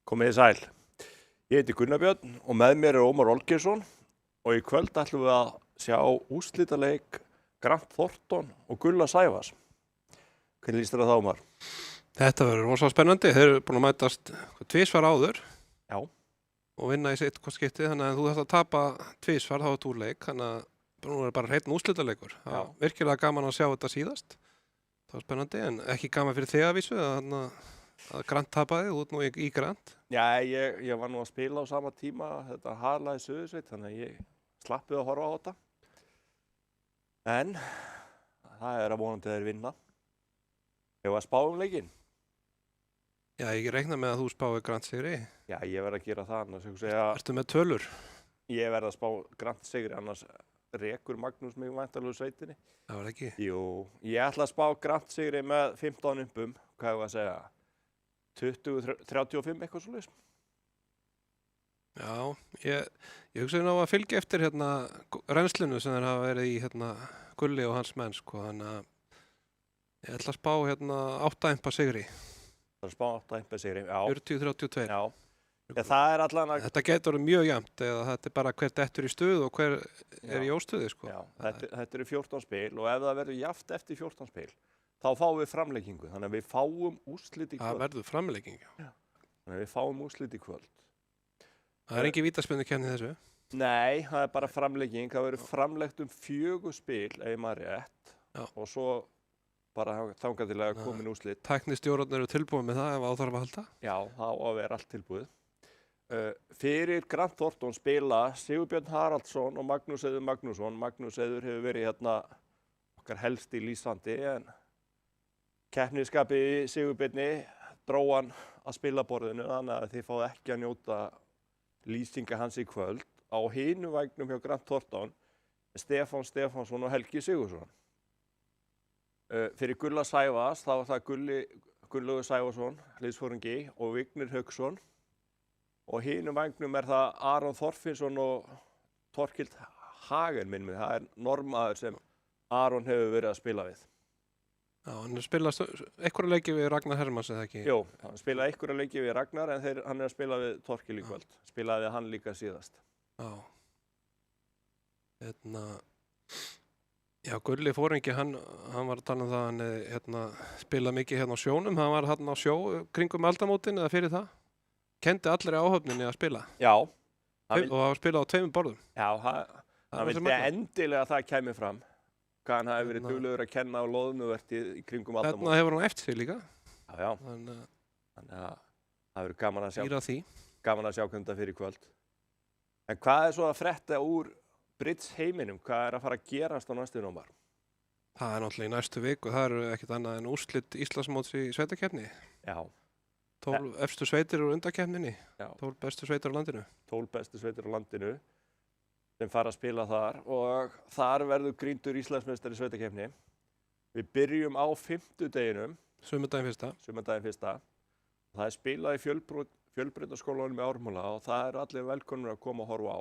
Komið þið sæl. Ég heiti Gunnar Björn og með mér Ómar Olgeirsson og í kvöld ætlum við að sjá úrslitaleik Grant Thornton og Gulla Sævars. Hvernig líst þér á það, Ómar? Þetta verður rosa spennandi. Þeir eru búin að mætast tvisvar áður. Já. Og vinna í sitt hvort skipti, þannig að þú þarft að tapa tvisvar þá úr leik, þannig að nú er bara hreinn úrslitaleikur. Það er virkilega gaman að sjá þetta síðast. Það var spennandi, en ekki gaman fyrir þig að vísu að Grant tapaði út nú í Grant. Já, ég var nú að spila á sama tíma þetta halaði Suðursveit, þannig að ég slappið að horfa á þetta. En það er að vonandi þeir vinna. Ég var að spá leikinn. Já, ég reikna með að þú spáir Grant sigri. Já, ég verð að gera það annars. Ertu með tölur? Ég verð að spá Grant sigri, annars rekur Magnús mig væntanlega úr sveitinni. Það var ekki? Jú, ég ætla að spá Grant sigri með 15 umbum, hvað ég var að segja, 20-35 eitthvað svoleiðis. Já, ég hugsa ná að fylgja eftir reynslunu sem þeir hafa verið í Gulli og hans menn, sko, þannig að ég ætla að spá 8 impa sigri. Það er að spá 8 impa sigri, já. 40-32. Já. Ja, það er allan að... Þetta getur mjög jafnt, eða þetta er bara hver dettur í stuð og hver er í óstuði, sko. Já, þetta eru 14 spil og ef það verður jafnt eftir 14 spil, þá fáum við framlengingu. Þannig að við fáum úrslit í kvöld. Það verður framlenging, já. Þannig að við fáum úrslit í kvöld. Það er engin vítaspyrnukeppni í þessu? Nei, það er bara framlenging. Það verður framlengt 4 spil, ef maður rétt. Já. Og svo bara þangað til að komin úrslit. Tæknistjórarnir eru tilbúið með það ef á þarf að halda? Já, það á að vera allt tilbúið. Fyrir Grant Thornton spila Sigurbjörn Haraldsson og Magnús Eiður Magnússon. Magnús Eiður hefur verið okkar helst í lýsandi, en keppnisskapi í Sigurbjörni dró hann að spilaborðinu, þannig að þið fáið ekki að njóta lýsinga hans í kvöld. Á hinu vægnum hjá Grant Thornton Stefán Stefánsson og Helgi Sigursson. Fyrir Gulla Sævars þá var það Gunnlaugur Sævarsson, liðsforingi, og Vignir Hauksson. Og hinu vægnum er það Aron Þorfinnsson og Torkild Hagen, minnum við. Það er normaður sem Aron hefur verið að spila við. Já, hann spilað einhverja leiki við Ragnar Hermanns, eða ekki? Jú, hann spilaði einhverja leiki við Ragnar, en hann er að spila við Torkild í kvöld. Spilaði hann líka síðast. Já. Já, Gulli fóringi, hann var að tala um það, hann spilað mikið á sjónum. Hann var á sjó kringum aldamótin eða fyrir það. Kendi allir í áhöfninni að spila. Já. Og það var spilað á 2 borðum. Já, hann vildi endilega að það kæmi fram. Hvað hann hafi verið duglegur að kenna á loðnuvertið í kringum aldamót. Þarna hefur hann eftir sig líka. Já. Þannig að það verður gaman að sjá. Íra því. Gaman að sjá hvernig það fyrir kvöld. En hvað er svo að frétta úr Brits heiminum? Hvað er að fara að gerast á næstu nómar? Það er náttúrulega í næstu viku. Það eru ekkert annað en úrslit Íslandsmóts í sveitakeppni. Já. 12 efstu sveitir úr undankeppninni. 12 bestu sveitir á landinu. 12 bestu sveitir á landinu sem fara að spila þar, og þar verður Gríndur Íslandsmeistari í sveitakeppni. Við byrjum á 5. Sumardaginn fyrsta. Það er spilað í Fjölbrautaskólanum í Ármúla og það eru allir velkomnir að koma og horfa á.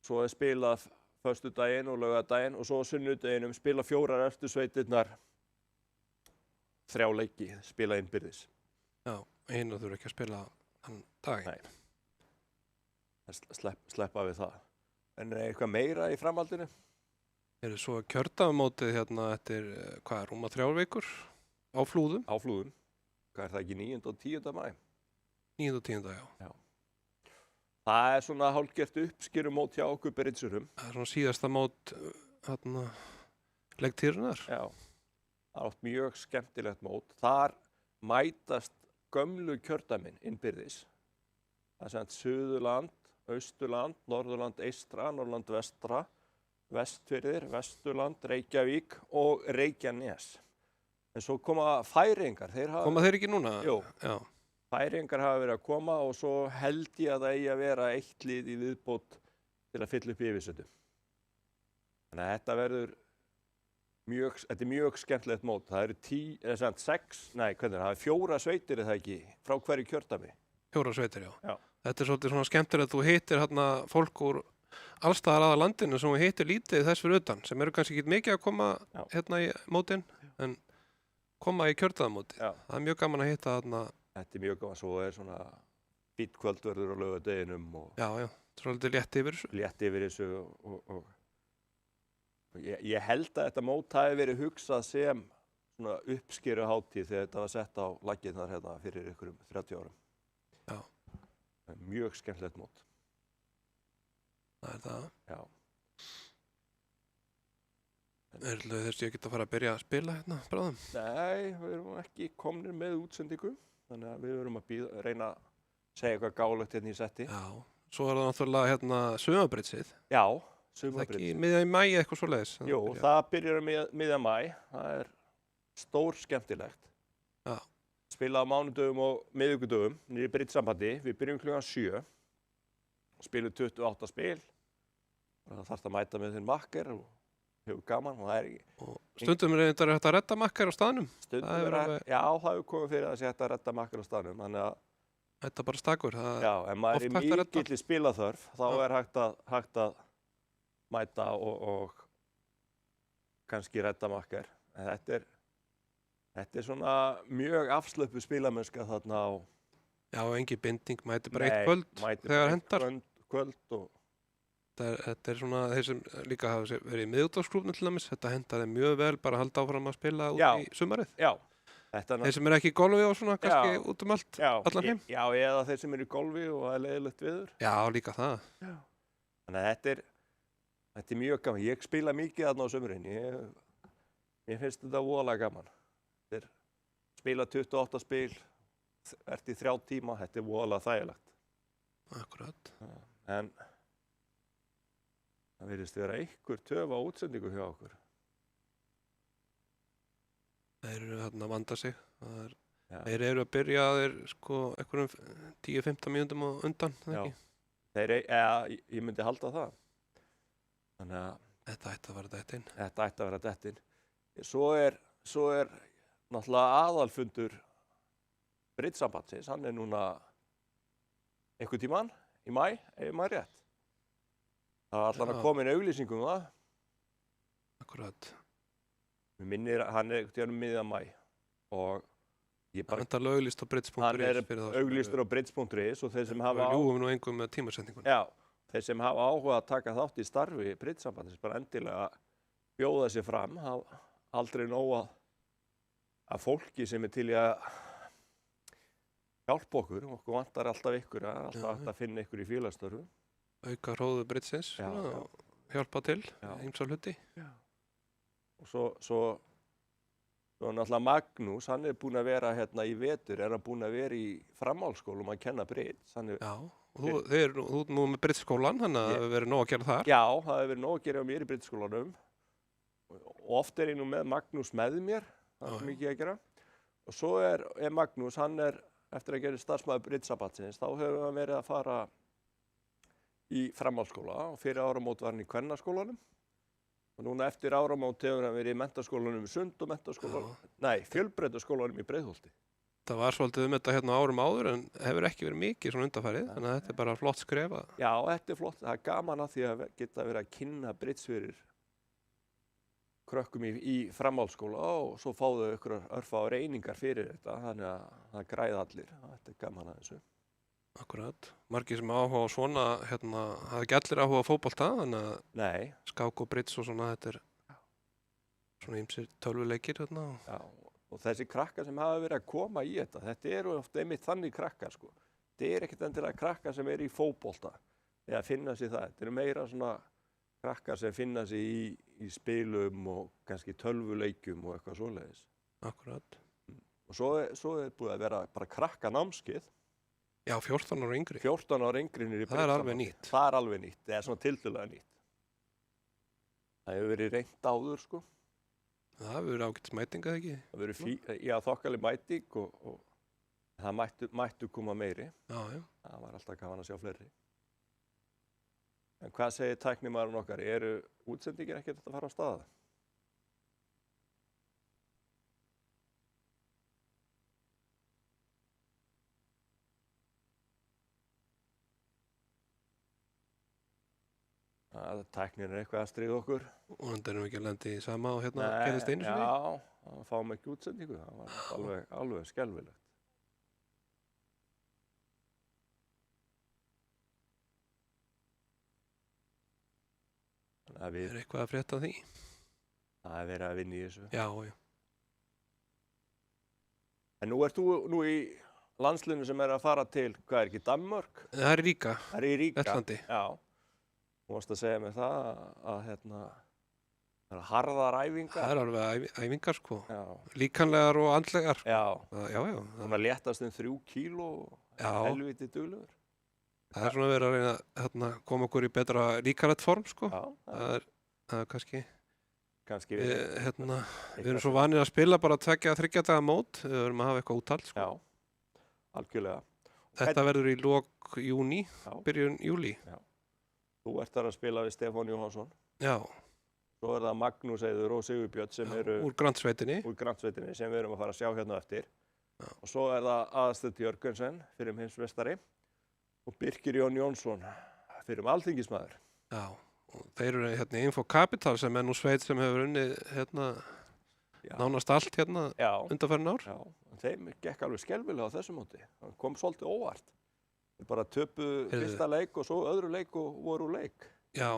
Svo er spilað föstudaginn og laugardaginn, og svo á sunnudeginum spila 4 efstu sveitirnar 3 leiki, spila innbyrðis. Já, einu þurfa ekki að spila þann daginn. Nei. Sleppa við það. En er eitthvað meira í framhaldinu? Er það svo kjördagamótið eftir, rúma 3 vikur á Flúðum? Á Flúðum. Hvað er það ekki 9. og 10. maí? 9. og 10. já. Það er svona hálfgert uppskýrumót hjá okkur Britsurum. Það er svona síðasta mót leiktíðurinnar. Já. Það er oft mjög skemmtilegt mót. Þar mætast gömlu kjördæmin innbyrðis. Það er sem Suðurland, Austurland, Norðurland eystra, Norðurland vestra, Vestfirðir, Vesturland, Reykjavík og Reykjanes. En svo koma Færeyingar. Koma þeir ekki núna? Jú. Já. Færeyingar hafa verið að koma, og svo held ég að það eigi að vera 1 lið í viðbót til að fylla upp yfirsetu. Þannig að þetta er mjög skemmtilegt mót. Það eru 4 sveitir, er það ekki, frá hverju kjördæmi? 4 sveitir, já. Já. Þetta er svolítið svona skemmtilegt að þú hittir fólk úr allstaðar aða landinu sem þú hittir lítið þess fyrir utan, sem eru kannski ekki mikið að koma í mótin, en koma í kjördæðamóti. Það er mjög gaman að hitta þetta mjög gaman. Svo svona fínn kvöldverður á laugardeginum og Já, svolítið létt yfir þessu. létt yfir þessu og ég held að þetta mót hafi verið hugsað sem svona uppskeruhátíð þegar þetta var sett á laggirnar hérna fyrir einhverjum 30 árum. Já. Mjög skemmtilegt mót. Það það. Já. Erlu þess ég geta að fara að byrja að spila hérna bráðum? Nei, við erum ekki komnir með útsendingu, þannig að við verum að reyna að segja eitthvað gálegt hérna í setti. Já, svo það náttúrulega hérna sumarbritsið. Já, Það sumarbritsið. ekki miðja í maí eitthvað svoleiðis? Jú, það byrjar miðja maí. Það stór skemmtilegt. Já. Spila á mánudögum og miðvikudögum niður í Brittsambandi. Við byrjum klukkan 7. Spilum 28 spil. Það þarf að mæta með þinn makker og hefur gaman. Og það Og stundum þetta hægt að redda makkar á staðnum. Já, það hefur komið fyrir að sé hægt að redda makker á staðnum. Þannig að Þetta bara stakur. já, ef maður oft hægt að redda. mikill í spilaþörf, þá hægt að mæta og kannski redda makker. En þetta svona mjög afslöppuð spilamennska þarna á Já, engin binding, mæti bara eitt kvöld þegar hendar. Kvöld og Þetta svona þeir sem líka hafa verið í miðútvarpsklúbbnum til dæmis. Þetta hentar þeim mjög vel bara að halda áfram að spila út í sumarið. Já. Þeir sem ekki í golfi og svona kannski út allt, allan heim. Já, eða þeir sem eru í golfi og það leiðilegt viður. Já, líka það. Já. Þannig að þetta er mjög gaman. Ég spila mikið þarna á sumrin. Mér finnst þetta voðalega gaman. Spila 28 spil, ert í 3 tíma, þetta er voðalega þægilegt. Akkurat. En það virðist vera einhver töf á útsendingu hjá okkur. Þeir eru þarna að vanda sig. Þeir eru að byrja sko einhverjum 10-15 mínútum á undan, Já. ekki? Ég myndi halda það. Þannig að Þetta ætti að vera dettinn. þetta ætti að vera dettinn. Svo er náttúrulega aðalfundur Britsambandsins, hann er núna einhvern tímann í maí, ef maður rétt. Það var allan að koma inn auglýsingum það. Akkurat. Mér minnir að hann er einhvern tímann miðja maí og ég bara Hann er auglýst á brits.is. hann er auglýstur á brits.is og þeir sem hafa Við ljúgum nú engum með tímasetningunum. Já, þeir sem hafa áhuga að taka þátt í starfi Britsambandsins bara endilega bjóða sér fram. Hafa aldrei nóg að fólki sem er til í að hjálpa okkur vantar alltaf ykkur, alltaf hægt að finna ykkur í félagsstörfum. Auka hróðu britsins og hjálpa til, ýmsa hluti. Og svo náttúrulega Magnús, hann er búinn að vera hérna í vetur, hann búinn að vera í framhaldsskólum að kenna brits. Já, og þú ert nú með britsskólan, þannig að það hefur verið nóg að gera þar. Já, það hefur verið nóg að gera á mér í britsskólanum. Og oft er ég nú með Magnús með mér, það er mikið að gera. Og svo er Magnús, hann er eftir að gera starfsmaður Britsambandsins, þá hefur hann verið að fara í framhaldsskóla og fyrir áramót var hann í kvennaskólanum. Og núna eftir áramót hefur hann verið í menntaskólanum í Sund og fjölbrautaskólanum í Breiðholti. Það var svolítið þetta hérna árum áður en hefur ekki verið mikið svona undanfarið, þannig að þetta er bara flott skrefa. Já, þetta er flott. Það er gaman að því að geta verið að kynna brits fyrir krökkum í framhaldsskóla og svo fáðu ykkur örfáar einingar fyrir þetta, þannig að það græða allir. Þetta er gaman að þessu. Akkurat. Margir sem áhuga á svona, hafa ekki allir áhuga á fótbolta, þannig að skák og brits og svona, þetta er svona ýmsir tölvuleikir hérna. Já, og þessi krakkar sem hafa verið að koma í þetta eru oft einmitt þannig krakkar, sko. Þetta er ekkert endilega krakkar sem eru í fótbolta eða finna sér það. Þetta eru meira svona krakkar sem finna sig í spilum og kannski tölvuleikjum og eitthvað svoleiðis. Akkurat. Og svo er búið að vera bara krakkanámskeið. Já, 14 ára yngri. 14 ára yngri niður í Það er alveg nýtt. Það er alveg nýtt, það er svona tiltölulega nýtt. Það hefur verið reynt áður, sko. Það hefur verið ágætis mæting, eða ekki? Það hefur verið þokkaleg mæting og það mættu koma meiri. Já. Það var alltaf gaman að sjá fleiri. En hvað segir tæknimaðurinn okkar? Eru útsendingin ekkert að fara á stað? Tæknin er eitthvað að stríða okkur. Og þannig erum við ekki að lendi í sama og gerðist einu sinni? Já, það fáum ekki útsendingu. Það var alveg skelfilegt. að við, eitthvað að frétta af því? það verið að vinna í þessu. Já. En nú ert þú nú í landsliðinu sem að fara til, hvað ekki, Danmörk? Það er Ríga, Það í Ríga. Lettlandi. Já. Þú varst að segja mér það að það er harðar æfingar. Það er alveg æfingar sko, Já. líkanlegar og andlegar. Já. Já. Þannig að léttast 3 kíló, helviti duglegur. Það er svona verið að reyna að koma okkur í betra líkanlegt form sko. Já. Það er kannski Við erum svo vanir að spila bara 2-3 daga mót, við verðum að hafa eitthvað úthald sko. Já, algjörlega. Þetta verður í lok júní, byrjun júlí. Já. Þú ert þar að spila við Stefán Jóhannsson. Já. Svo er það Magnús Eiður og Sigurbjörn sem eru úr Grandsveitinni sem við erum að fara að sjá hérna eftir. Já. Og svo er það Aðalsteinn Jörgensen fyrir heimsmeistari og Birkir Jón Jónsson fyrir alþingismaður. Já. Og þeir eru hérna í Info Capital sem er nú sveit sem hefur unnið nánast allt undanfarin ár. Já, þeim gekk alveg skelfilega á þessu móti. Það kom svolítið óvart. Þeir bara töpuðu fyrsta leik og svo öðru leik og voru úr leik. Já,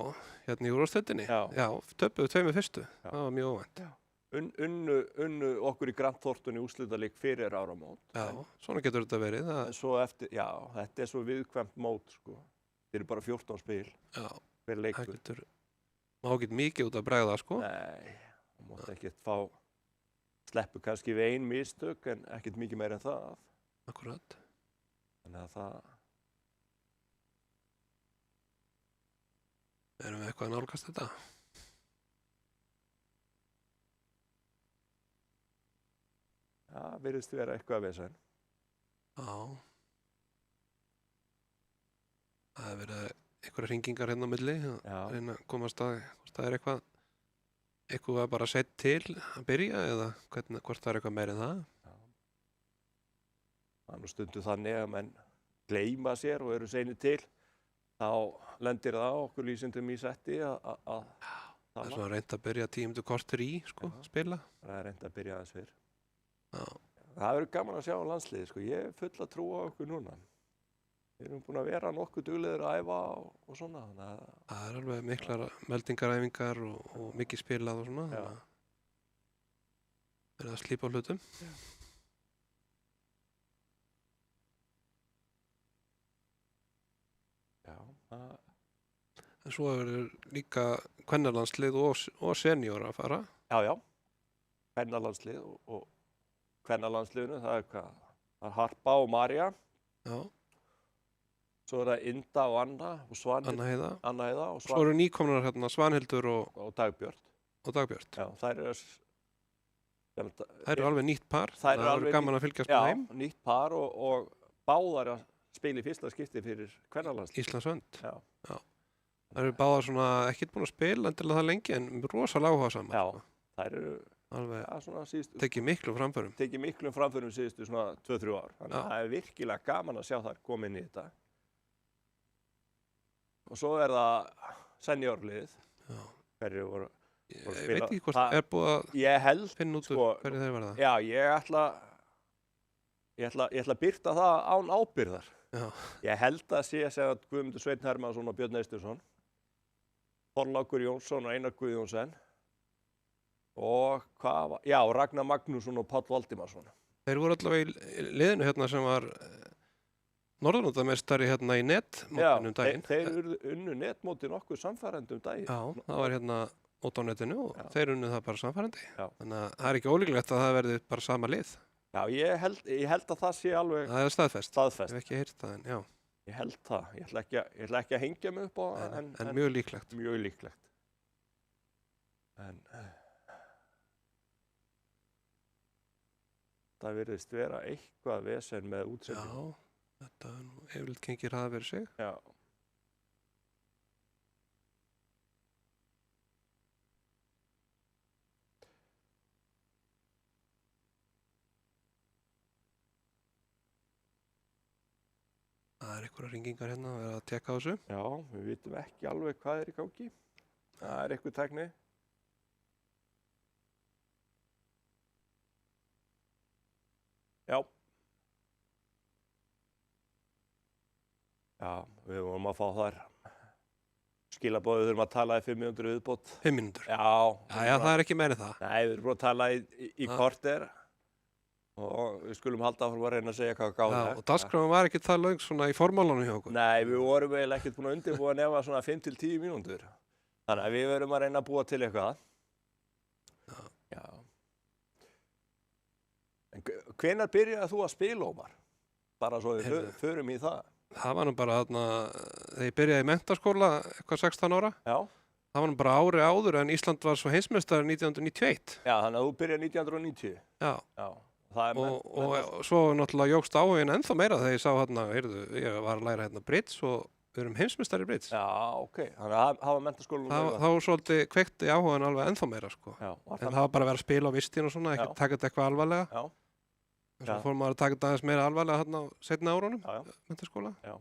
hérna í úrvalsdeildinni. Já, töpuðu 2 fyrstu. Það var mjög óvænt. Unnu okkur í Grant Thornton í úrslitaleik fyrir áramót. Já, svona getur þetta verið. Svo þetta er svo viðkvæmt mót sko. Þeir eru bara 14 spil. Já. Það má ekki mikið út að bregða sko. Nei, það mátti ekkert sleppu kannski við 1 mistök en ekkert mikið meira en það. Akkurat. Þannig að það erum við eitthvað að nálgast þetta? Já, virðist vera eitthvað að vesen. Já. Það hefur verið einhverja hringingar hérna á milli að reyna að komast að hvort það er eitthvað bara sett til að byrja eða hvort það er eitthvað meira en það. Já. Það er nú stundu þannig að menn gleyma sér og eru seinir til þá lendir það á okkur lýsindum í setti að það er svona reynt að byrja 10 korter í sko, spila. Það er reynt að byrja aðeins fyrr. Já. Það verður gaman að sjá á landsliði sko, ég er full að trúa okkur núna. Við erum búin að vera nokkuð duglegir að æfa og svona. Það er alveg miklar meldingaræfingar og mikið spilað og svona. Það er að slípa á hlutum. Já. En svo er líka kvennalandslið og senior að fara. Já. Kvennalandslið og kvennalandsliðinu, það er hvað? Það er Harpa og María. Já. Svo er það Inda og Anna og Svanhildur. Anna Heiða. Svo eru nýkomnar hérna Svanhildur og Dagbjört. Já, þær eru alveg nýtt par. Það er gaman að fylgjast með þeim. Já, nýtt par og báðar að spila í fyrsta skipti fyrir kvennalandslið. Íslandshönd. Já. Það eru báðar svona ekkert búin að spila endilega það lengi en rosalega áhugasamar. Já, þær eru alveg tekið miklum framförum. Tekið miklum framförum síðustu svona 2-3 ár. Þannig að það er virkilega gaman að sjá þær koma inn í þetta. Og svo er það seniorliðið. Hverju voru Ég veit ekki hvort er búið að finna út hverju þeir verða. Já, ég ætla að birta það án ábyrgðar. Já. Ég held að sé að Guðmundur Sveinn Hermannsson og Björn Eystursson, Þorlákur Jónsson og Einar Guðjónsson og Ragnar Magnússon og Páll Valdimarsson. Þeir voru allavega í liðinu hérna sem var Norðurlandameistari hérna í netmótinu daginn. Þeir unnu netmótinu okkur samfærandi daginn. Já, það var hérna mót á netinu og þeir unnu það bara samfærandi. Þannig að það er ekki ólíklegt að það verði bara sama lið. Já, ég held að það sé alveg... Það er staðfest. Ég hef ekki heyrt það, en já. Ég held það. Ég ætla ekki að hengja mig upp á það. En mjög líklegt. Mjög líklegt. En... Það virðist vera eitthvað vesen með útsendingu. Já. Þetta er nú yfirleitt gengir að vera sig. Já. Það er einhverja hringingar hérna að vera að tekka á þessu. Já, við vitum ekki alveg hvað er í gangi. Það er eitthvað tækni. Já. Já, við vorum að fá þær skilabóðið þurfum að tala í 5 mínútur viðbót. 5 mínútur. Já. Já, það er ekki meira en það. Nei, við erum búin að tala í korter og við skulum halda áfram að reyna að segja hvað gáði. Já, og dagskráin var ekki það löng svona í formálunum hjá okkur. Nei, við vorum eiginlega ekkert búin að undirbúa nema svona 5 til 10 mínútur. Þannig að við verum að reyna að búa til eitthvað. Já. En hvenær byrjaði þú að spila, Ómar? Bara svo við förum í það. Það var nú bara þarna, þegar ég byrjaði í menntaskóla, eitthvað 16 ára. Já. Það var nú bara ári áður en Ísland var svo heimsmeistari 1991. Já, þannig að þú byrjaði 1990. Já. Já. Og svo náttúrulega jógst áhugin ennþá meira þegar ég sá hérna, heyrðu, ég var að læra hérna bridge og við erum heimsmeistari í bridge. Já, ok. Þannig að það var menntaskólanum. Þá svolítið kveikti áhugin alveg ennþá meira, sko. Já. En það var bara að vera að spila á vistin og svona, ekki taka þetta eitthvað alvarlega. Já. En svo fór maður að taka þetta aðeins meira alvarlega hérna á seinna árunum, menntaskóla. Já.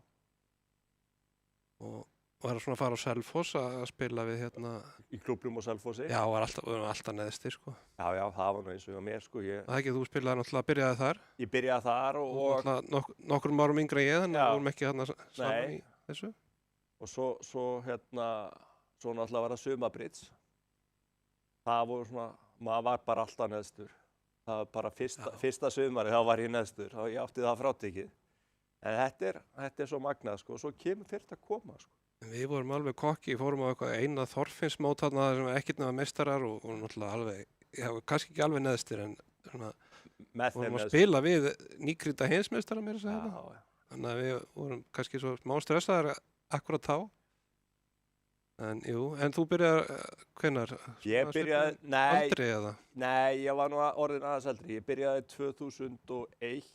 Og var svona að fara á Selfoss að spila við hérna. Í klúbbnum á Selfossi? Já, við varum alltaf neðstir, sko. Já, það var nú eins og hjá mér, sko. Það ekki, þú spilaði náttúrulega, byrjaði þar. Ég byrjaði þar og nokkrum árum yngri en ég, þannig að við vorum ekki hérna saman í þessu. Og svo náttúrulega var það sumabridge. Það voru svona, maður var bara alltaf neðstur. Það var bara fyrsta sumari, þá var ég neðstur. Ég átti það frátekið. En þetta er svo magnað, sko. Og svo fyrir að koma, sko. Við vorum alveg kokki, fórum á eitthvað eina Þorfinnsmót þarna sem ekkert nema meistarar og náttúrulega alveg, kannski ekki alveg neðstir en svona, vorum að spila við nýkrita heimsmeistara meira að segja þetta. Þannig að við vorum kannski svo smá stressaðar akkurat þá. En jú, en þú byrjaði, hvenær? Ég byrjaði, aldrei eða? Nei, ég var nú orðin aðeins eldri. Ég byrjaði 2001,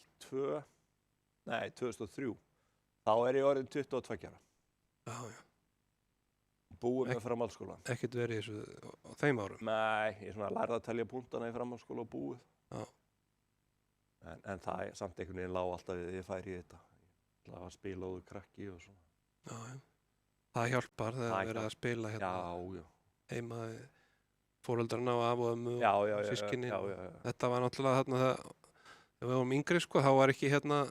2003. Þá er ég orðin 22 ára. Já. Búið með framhaldsskóla. Ekkert verið þessu á þeim árum? Nei, ég lærði að telja punktana í framhaldsskóla og búið. Já. En það er samt einhvern veginn lág alltaf við ég færi í þetta. Ég ætlaði að spila óður krakki og svona. Já. Það hjálpar þegar verið að spila hérna. Já. Heima foreldrarna og af og ömmu og sískinni. Já. Þetta var náttúrulega þarna þegar við vorum yngri, sko, þá var ekki hérna.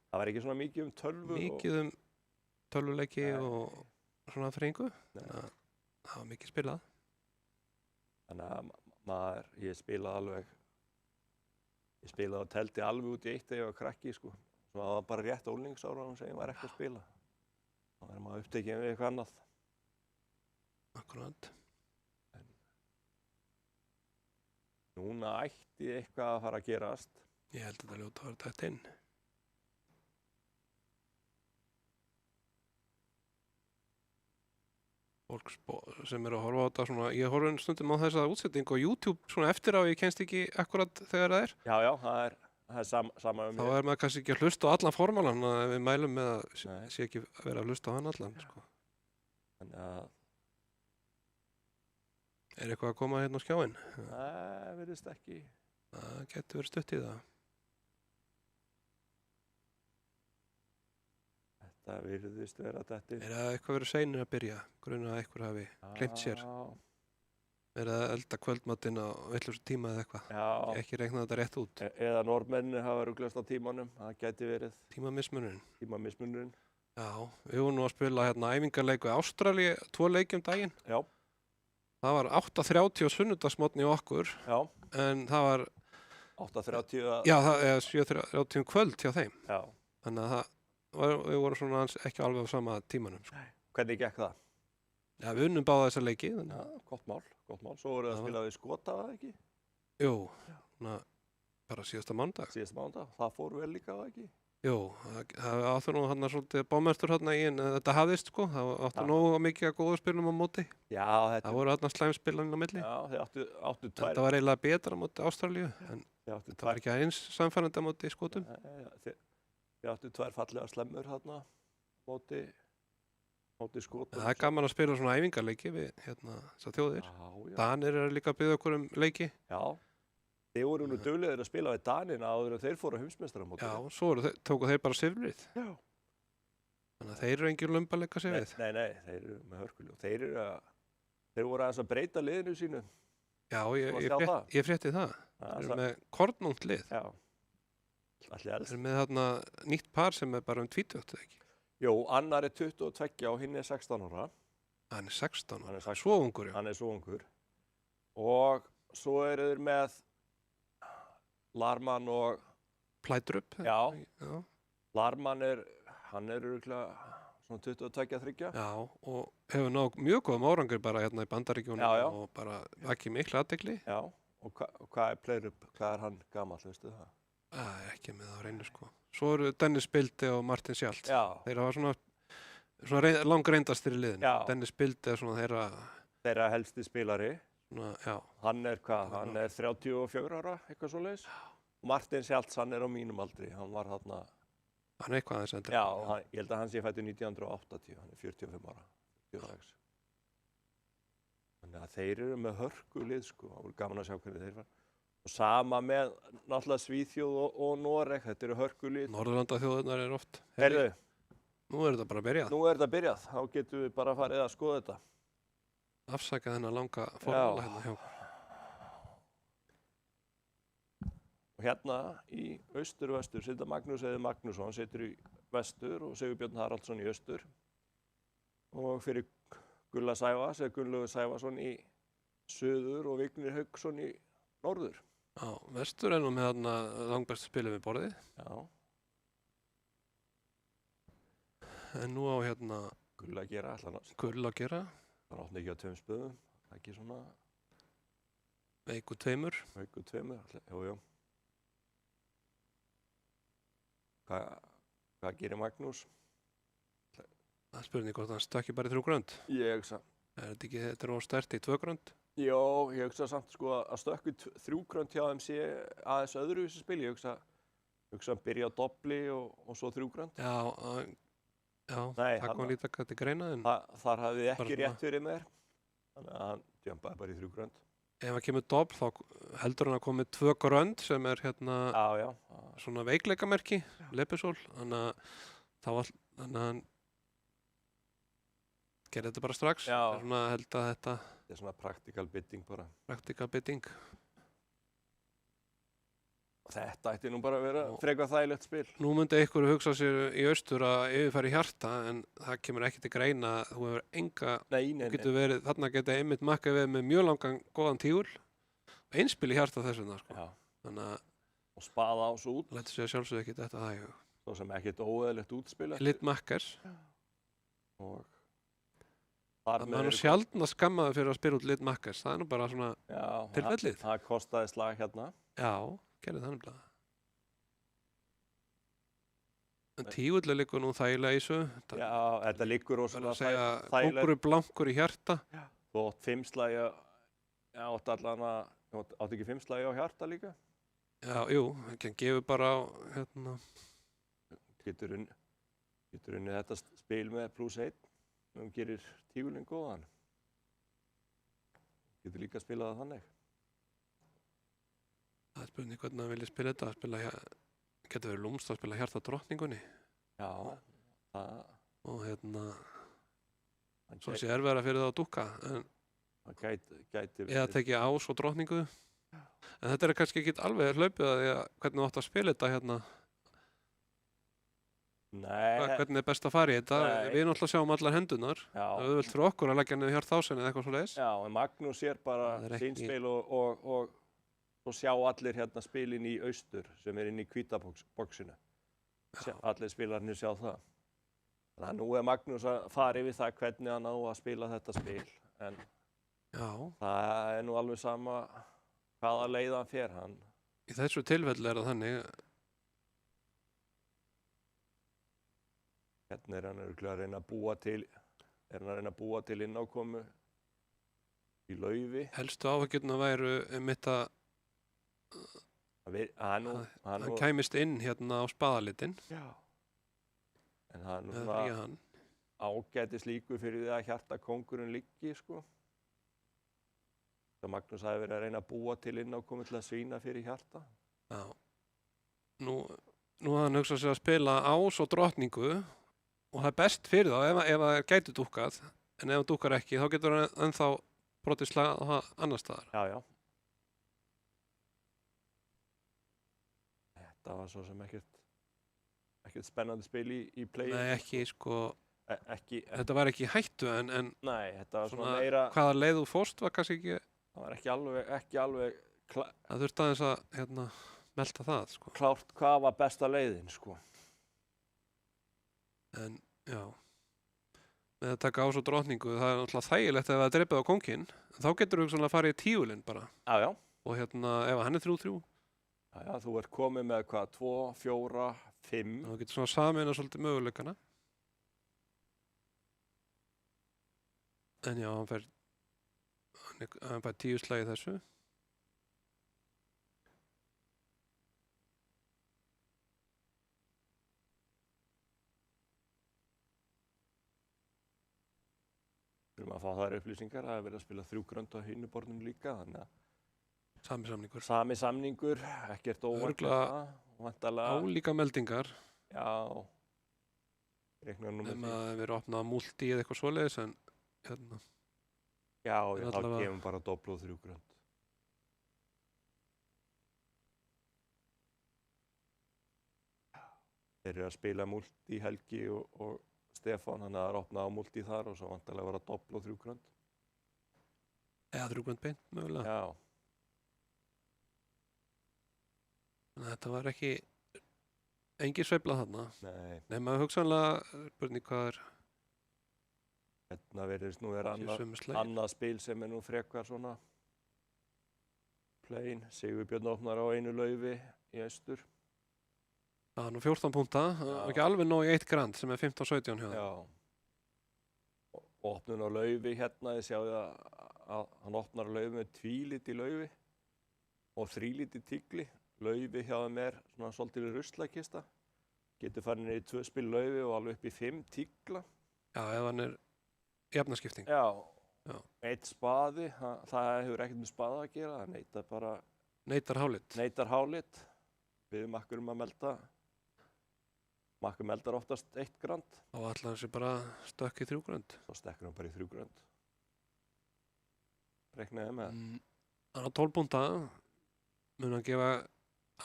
Það var ekki svona mikið tölvu. Mikið tölvuleiki og svona fringu. Það var mikið spilað. Þannig að ég spilaði og teldi alveg út í eitt þegar ég var krakki, sko. Það var bara rétt ólingsára sem ég var ekki að spila. Það var maður upptekinn við eitthvað annað. Akkurat. Núna ætti eitthvað að fara að gerast. Ég held að þetta ljóta að vera tætt inn. Fólk sem eru að horfa á þetta svona, ég horfa stundum á þessa útsettingu á YouTube svona eftir á, ég kennst ekki akkurat þegar það er. Já, það er sama um mér. Þá er maður kannski ekki að hlusta á allan formálan, að við mælum með að sé ekki að vera að hlusta á hann allan, sko. Þannig að... Er eitthvað að koma hérna á skjáinn? Nei, virðist ekki. Það getur verið stutt í það. Það virðist vera þetta. Er það eitthvað verið seinir að byrja? Grunna að eitthvað hafi gleymt sér? Er það elda kvöldmatinn á vitlausum tíma eða eitthvað? Já. Ekki reikna þetta rétt út? Eða norðmennir hafa ruglast á tímanum. Það gæti verið. Tímamismunurinn. Já, við vorum nú að spila hérna æfingarleik við Ástralíu, 2 leiki daginn. Já. Það var 8:30 á sunnudagsmorgni okkur. Já. En það var... 8:30 Já, það er 7:30 kvöld hjá þeim. Já. Þannig að við vorum svona ekki alveg á sama tímanum, sko. Hvernig gekk það? Já, við unnum báða þessa leiki. Já, gott mál. Svo voruð að spila við Skota, var það ekki? Jú, bara síðasta mánudag. Það fór vel líka, var það ekki? Jú, það áttu nú hann svolítið bámestur hérna í, en þetta hafðist, sko. Það áttu nógu mikið að góða spilum á móti. Já, það voru hérna slæmspilaninn á milli. Já, þið áttu tvær. Þetta var eiginlega betra á móti Ástralíu, en þetta var ekki eins samfærandi á móti Skotum. Við áttu 2 fallega slemmur hérna móti Skotum. Það er gaman að spila svona æfingarleiki við hérna þessar þjóðir. Já. Danir eru líka að biðja okkur leiki. Já, þeir voru nú duglegir að spila við Danina áður en þeir fóru á heimsmeistaramótið. Já, svo tóku þeir bara silfrið. Já. Þannig að þeir eru engin lumba að leika sig við. Nei, þeir eru með hörkuljú. Þeir voru aðeins að breyta liðinu sínu. Já, ég frétti það. Þeir eru með kornungt lið. Já. Þeir eru með þarna nýtt par sem er bara 20, eða ekki? Jú, annar er 22 og hinn er 16 ára. Hann er 16 Hann er ára. 16. Svo ungur, já. Hann er svo ungur. Og svo eru þeir með Larman og Plætrup. Já. Já. Larman hann er örugglega svona 22-23. Já, og hefur náð mjög góðum árangur bara hérna í Bandaríkjunum Já, já. og bara ekki mikla athygli. Já, og hvað er Pleirup, hvað er hann gamall, veistu það? Ekki með á reynu, sko. Svo eru Dennis Bildi og Martin Schjalt. Já, Þeir hafa svona langreindastir í liðinu. Já. Dennis Bildi er svona þeirra helsti spilari. svona, já, Hann er hvað? Hann er 34 ára, eitthvað svoleiðis. Martin Schjalts, hann er á mínum aldri. Hann var þarna, hann er eitthvað aðeins eldri. já, ég held að hann sé fættur 1980, hann er 45 ára, 46. Þannig að þeir eru með hörkulið, sko. Það voru gaman að sjá hvernig þeir var. Og sama með náttúrulega Svíþjóð og Noreg, þetta eru hörkulið. Norðurlandaþjóðirnar er oft. Heyrðu, Nú er þetta bara að byrja. nú er þetta byrjað, þá getum við bara farið að skoða þetta. Afsaka þennan langa formúla hérna hjá. Og hérna í austur og vestur situr Magnús Eði Magnússon, situr í vestur og Sigurbjörn Haraldsson í austur. Og fyrir Gulla Sævas eða Gunnlaugur Sævason í suður og Vignir Hauksson í norður. Já, vestur er nú með þarna langbæstu spilið við borðið. Já, En nú á hérna Gulla að gera allan. Gull að gera. Það átni ekki á tveim spöðum, ekki svona Veiku tveimur. Haukur tveimur, jú. Hvað gerir Magnús? Það er spurning hvort hann stökki bara í 3 grönd. Ég hugsa. Þetta er óstert í 2 grönd. Jó, ég hugsa samt sko að stökku 3 grönd hjá þeim sé aðeins öðruvísi spil. Ég hugsa að byrja á dobli og svo 3 grönd. Já, Nei, það kom lítið að þetta greina. En Þar hafði Bara ekki svona- rétt fyrir mér. Þannig að hann jumpaði bara í 3 grönd. ef hann kemur dobb þá heldur hann að koma með 2 grönd sem er hérna Já. svona veikleikamerki, leppisól. Þannig að hann gerði þetta bara strax. Já. Það er svona held að þetta Þetta er svona practical bidding bara. praktika bidding. Þetta ætti nú bara að vera Og- frekar þægilegt spil. Nú myndi einhver hugsa sér í austur að yfirfæri hjarta en það kemur ekki til greina. Þú hefur enga, Nei. getur verið, þarna geta einmitt makka við með mjög langan góðan tígul. Einspil í hjarta þess vegna, sko. Já. Þannig að Og spaða á svo út. lætur sér sjálfsög ekki þetta það í hug. Svo sem ekkert óeðlilegt útspil. Lit makkers. Og þar Það með er nú eru- sjaldn að skamma þau fyrir að spila út lit makkers. Það er nú bara svona Já, tilfellið. það kostaði slag hérna. Já, gerði það nefnilega. En tígull liggur nú þægilega í þessu. Já, þetta liggur Það er rosalega að segja þægilegt. hópur blankur í hjarta. Þú átt 5 slagi, já, átt ekki 5 slagi á hjarta líka? Já, jú, hann gefur bara á, hérna, Getur unnið þetta spil með +1. Hún gerir tígulinn góðan. Getur líka spilað það þannig. það er spurning hvernig hann vilja spila þetta. Getur verið lúmst að spila hjarta drottningunni. Já, það Og hérna, hann svo sé erfiðara fyrir það að dúkka. En gæti eða tekið ás og drottningu. En þetta er kannski ekki alveg hlaupið að því að hvernig þú átt að spila þetta hérna. Nei, Hvernig er best að fara í þetta. Nei. Við náttúrulega sjáum allar hendunar. já. Það er auðvelt fyrir okkur að leggja niður hjartásin eða eitthvað svo leiðis. Já, en Magnús sér bara Það er sín ekki- spil og sjá allir hérna spilin í austur sem er inn í hvítaboxinu. Allir spilarnir sjá það. Þannig að nú er Magnús að fara yfir það hvernig hann á að spila þetta spil. En Já, það er nú alveg sama hvaða leið hann fer. í þessu tilfelli er það þannig. Hérna er hann örugglega að reyna að búa til innákomu í laufi. Helstu áhyggjurnar væru mitt að hann Hann kæmist inn hérna á spaðalitin. Já. En það er nú Eða svona fría hann. ágætis líku fyrir því að hjarta kóngurinn liggi, sko. Það Magnús hafi verið að reyna að búa til innákomu til að svína fyrir hjarta. Já. Nú hafði hann hugsað sér að spila ás og drottningu og það er best fyrir þá ef það gæti dúkkað. En ef það dúkkar ekki þá getur hann ennþá brotið slag á það annar staðar. Já. Þetta var svo sem ekkert spennandi spil í play. Nei, ekki sko. ekki, Þetta var ekki í hættu en nei, þetta var svona svona meira, hvaða leið þú fórst var kannski ekki, það var ekki alveg það þurfti aðeins að melta það, sko. klárt hvað var besta leiðin, sko. En, já, með að taka ás og drottningu, það er náttúrulega þægilegt ef það er drepið á kónginn, þá getur þú hugsanlega að fara í tíulinn bara. Já, Og ef hann er 3-3, já, þú ert komið með hvað, 2, 4, 5. þá getur svona samina svolítið möguleikana. En já, hann fær 10 slag í þessu. Við erum að fá þær upplýsingar að það er verið að spila 3 grönd á hinu borðinu líka, þannig að Sami samningur. sami samningur, ekkert óvænt Örugglega væntanlega, Álíka meldingar, já, reiknar nú með ef því. að verið opnað múlti eða eitthvað svoleiðis, en Já, en þá allavega- gefum bara doblu og 3 grönd. Þeir eru að spila múlti Helgi og Stefán, þannig að það er opnað á múlti þar og svo væntanlega vera doblu og 3 grönd. eða 3 grönd beint, mögulega. Já, Þannig að þetta var ekki engin sveifla þarna. nei, Nema hugsanlega spurning hvað er hérna verðist nú vera sömu slag. annað spil sem er nú frekar svona plain. Sigurbjörn opnar á einu laufi í austur. Það er nú 14 púnta, það var Já. ekki alveg nóg í 1 grand sem er 15-17 hjá þeim. Já. Og opnun á laufi hérna, þið sjáðu að hann opnar á laufi með 2 liti laufi og 3 liti tigli. Laufi hjá þeim er svona svolítið ruslakista. Getur farin í 2 spil laufi og alveg upp í 5 tigla. Já, ef hann er jafnaskipting. Já. Já. 1 spaði, það hefur ekkert með spaða að gera, það neitar bara, Neitar hálit. neitar hálit. Við makkur að melda. Makkur meldar oftast 1 grand, Þá ætla hann sér bara stökk í 3 grönd. þá stekkur hann bara í 3 grönd. Reiknaði með. Hann á 12 púnta, mun hann gefa,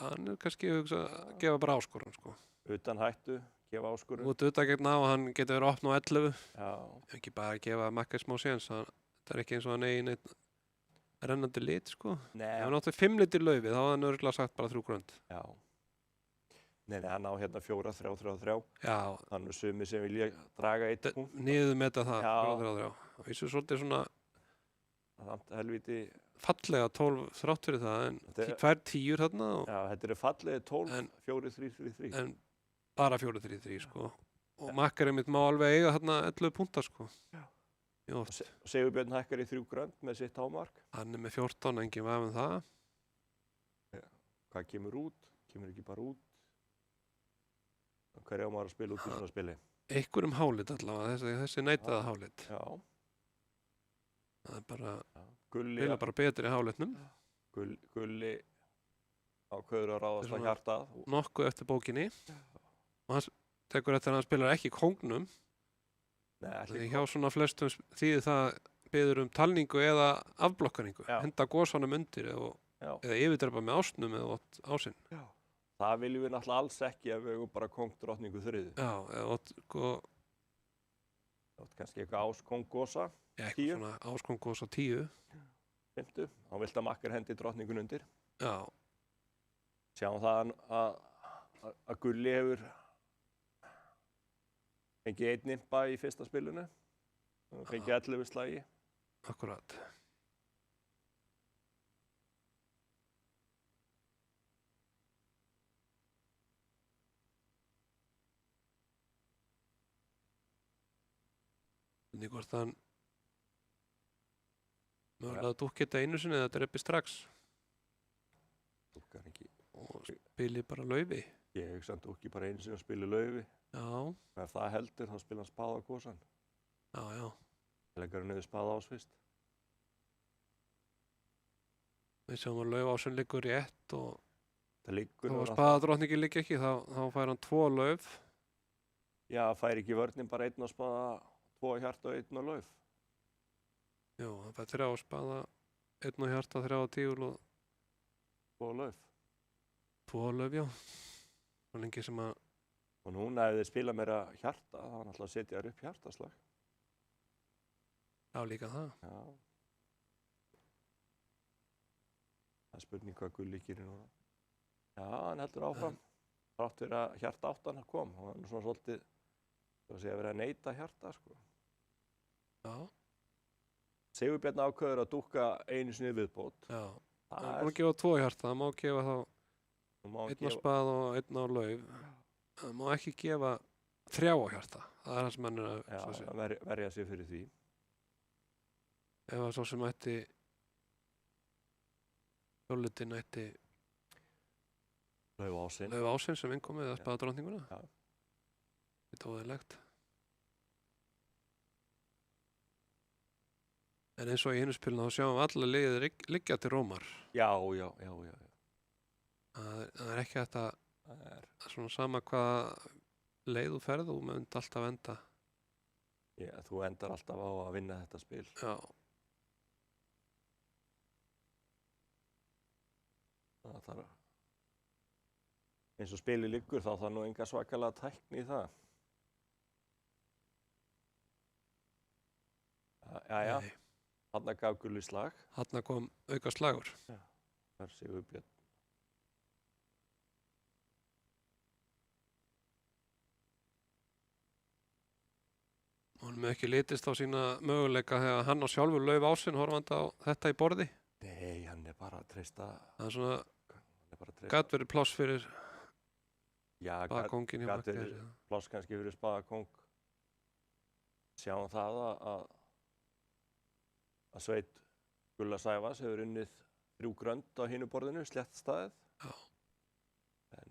hann er kannski hugsa að gefa bara áskorun, sko. Utan hættu, gefa áskurinn. Þú ert auðvitað gegn á, hann getur verið opn á 11. Já, Ekki bara að gefa makka smá séns, þetta er ekki eins og hann eigi neitt rennandi lit, sko. nei, Ef hann átti 5 litir laufi, þá hafði hann örgulega sagt bara 3 grönd. já. Nei, hann á hérna 4, 3, 3, 3. Já, Þannig sumi sem vilja draga 1 punkt. niður með það, Já. 4-3-3. Það vísur svolítið svona Samt helviti, fallega 12 þrátt fyrir það, en Þetta er- 2 tíur þarna og, já, þetta eru fallegi 12, En- 4, 3, 3, 3. en bara 4-3-3, sko. Og makkarinn mitt má alveg eiga þarna 11 púnta, sko. Já. Mjög oft. Sigurbjörn hækkar í 3 grönd með sitt hámark. Hann er með 14, engin vaf það. Hvað kemur út? Kemur ekki bara út? Hverju á maður að spila út í svona spili? Einhverjum hálit allavega, þessi neitaða hálit. Já, Það er bara, Gulli, vilja bara betri hálitnum. Gulli ákveður að ráðast Þetta er á svona- hjartað. Nokkuð eftir bókinni. Og hann tekur eftir að hann spilar ekki kóngnum. Nei, Því hjá svona flestum þýðir það biður talningu eða afblokkaningu. Já. Henda gósanum undir eða yfirdrepa með ásnum eða ásinn. Já. Það viljum við náttúrulega alls ekki ef við eigum bara kóng drottningu þriðu. Já, eða sko, Kannski eitthvað ás kóng gósa, eitthvað 10. svona áskongos á 10. 50. Þá vilt að makkar hendi drottningun undir. Já, Sjáum það að Gulli hefur fengið 1 nimba í fyrsta spilinu. Fengið 11 slagi. akkurat. Þannig hvort hann mögulega að dúkki þetta einu sinni eða drepi strax Dúkkar ekki. og spili bara laufi. Ég hugsa hann dúkki bara einu sinni að spila laufi. Já, Ef það heldur þá spila hann spaða á gósan. já, já. Leggur hann niður spaða ás fyrst. Við sjáum að lauf ásinn liggur rétt og Það liggur þá nú spaðadrottningi liggi ekki, þá fær hann 2 lauf. Já, fær ekki vörnin bara 1 á spaða, 2 á hjarta og 1 á lauf. Já, hann fær 3 spaða, 1 á hjarta, 3 á tígul og 2 á lauf. 2 lauf, já. Svo lengi sem að Og núna ef þeir spila meira hjarta, þá er náttúrulega að setja þér upp hjartaslag. Já, líka það. Já. Það er spurning hvað Gulli gerir núna. Já, hann heldur áfram. Þrátt fyrir að hjarta áttan kom. Og hann er svona svolítið, það sé að vera að neita hjarta, sko. Já. Sigurbjörn ákveður að dúkka einu sinni viðbót. Já. Það Það má gefa 2 hjarta, það má gefa þá má einn á spað og einn á lauf. Það má ekki gefa 3 á hjarta. Það er það sem hann er að verja sig fyrir því. Ef það svo sem ætti hjólitinn ætti Lauf Ásinn. Lauf Ásinn sem innkomið eða spaðadrottninguna. Já. Þetta er óðilegt. En eins og í hinu spilinu þá sjáum við alla liðið liggja til rómar. Já. Það er ekki þetta Það er, svona sama hvað leið þú ferð, þú mynd alltaf enda. þú endar alltaf á að vinna þetta spil. Já. Það þarf, eins og spilið liggur þá þarf nú enga svakalega tækni í það. Jæja, Nei. þarna gaf Gulli slag. Þarna kom auka slagur. Það er Sigurbjörn. Honum hefur ekki litist á sína möguleika þegar hann á sjálfur Lauf Ásinn horfandi á þetta í borði. Nei, hann er bara að treysta. Það er svona, gat verið pláss fyrir Já, spaðakónginn hjá gat Magni. verið pláss kannski fyrir spaðakóng. Sjáum það að Sveit Gulla Sævas hefur unnið 3 grönd á hinu borðinu, slétt staðið. Já. En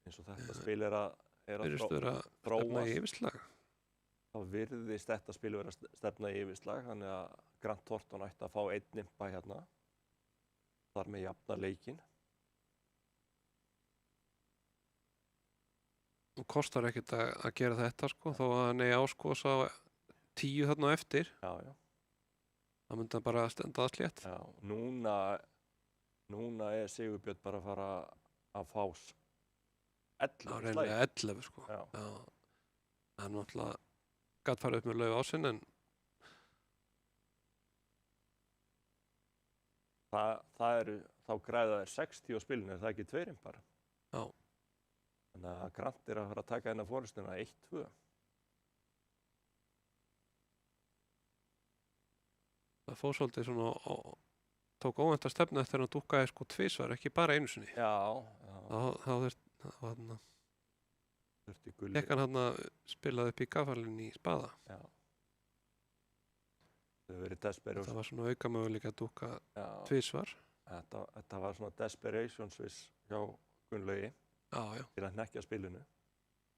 eins og þetta spil er að Virðist vera stefna í yfirslag. þá virðist þetta spil vera stefna í yfirslag, þannig að Grant Thornton ætti að fá 1 nimpa hérna. Þar með jafna leikinn. Og kostar ekkert að gera þetta sko, þó að hann eigi áskos á 10 þarna á eftir. Já. Það myndi hann bara stenda að slétt. Já, núna er Sigurbjörn bara að fara að fá 11 Já, reynilega 11 sko. Já. Það er náttúrulega gat farið upp með Lauf Ásinn en það eru, þá græða þær 60 á spilinu, er það ekki 2 bara? Já. Þannig að Grant er að fara að taka hennar forystuna 1-2. það fór svolítið svona og tók óvænt að stefna eftir að hann dúkkaði sko 2 svar, ekki bara einu sinni. Já. Þá Þurfti Gulli. lekk hann hann að spilaði upp í gafalinn í spaða. Já. Það hefur verið desperation. Það var svona auka möguleika að dúkka Já. 2 svar. Þetta var svona desperation sviss hjá Gunnlaugi Já. til að hnekkja spilinu.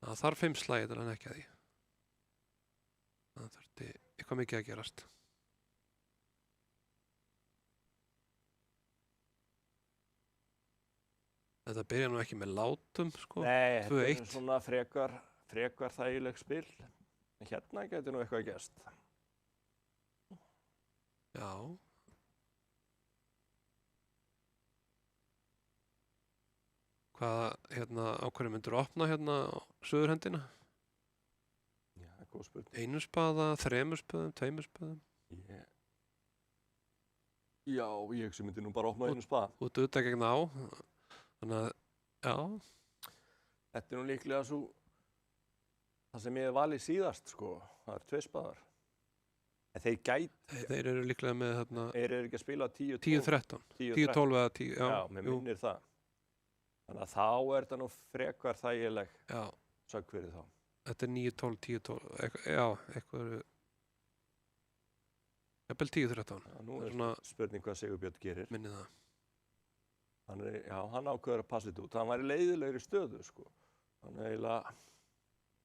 Það þarf 5 slagi til að hnekkja því. Það þurfti eitthvað mikið að gerast. Þetta byrja nú ekki með látum, sko. Nei, þetta 2-1. er svona frekar þægileg spil. En hérna getur nú eitthvað gerst. Já. Á hverju myndir opna hérna á suðurhendina? Já, góð spurning. 1 spaða, 3 spöðum, 2 spöðum. Já, ég sem myndi nú bara opna 1 spað. Út auðvitað gegn á. Þannig að, já. Þetta er nú líklega það sem ég hef valið síðast, sko. Það er 2 spaðar. En Þeir eru líklega með þarna eru ekki að spila 10-12. 10-13. 10-12 eða 10, já. Já, mér minnir það. Þannig að þá er þetta nú frekar þægileg sögn fyrir þá. Þetta er 9-12, 10-12, já, eitthvað eru jafnvel 10-13. Já, nú er svona spurning hvað Sigurbjörn gerir. Minni það. Hann ákveður að passa þetta út. Hann var í leiðilegri stöðu, sko. Hann er eiginlega...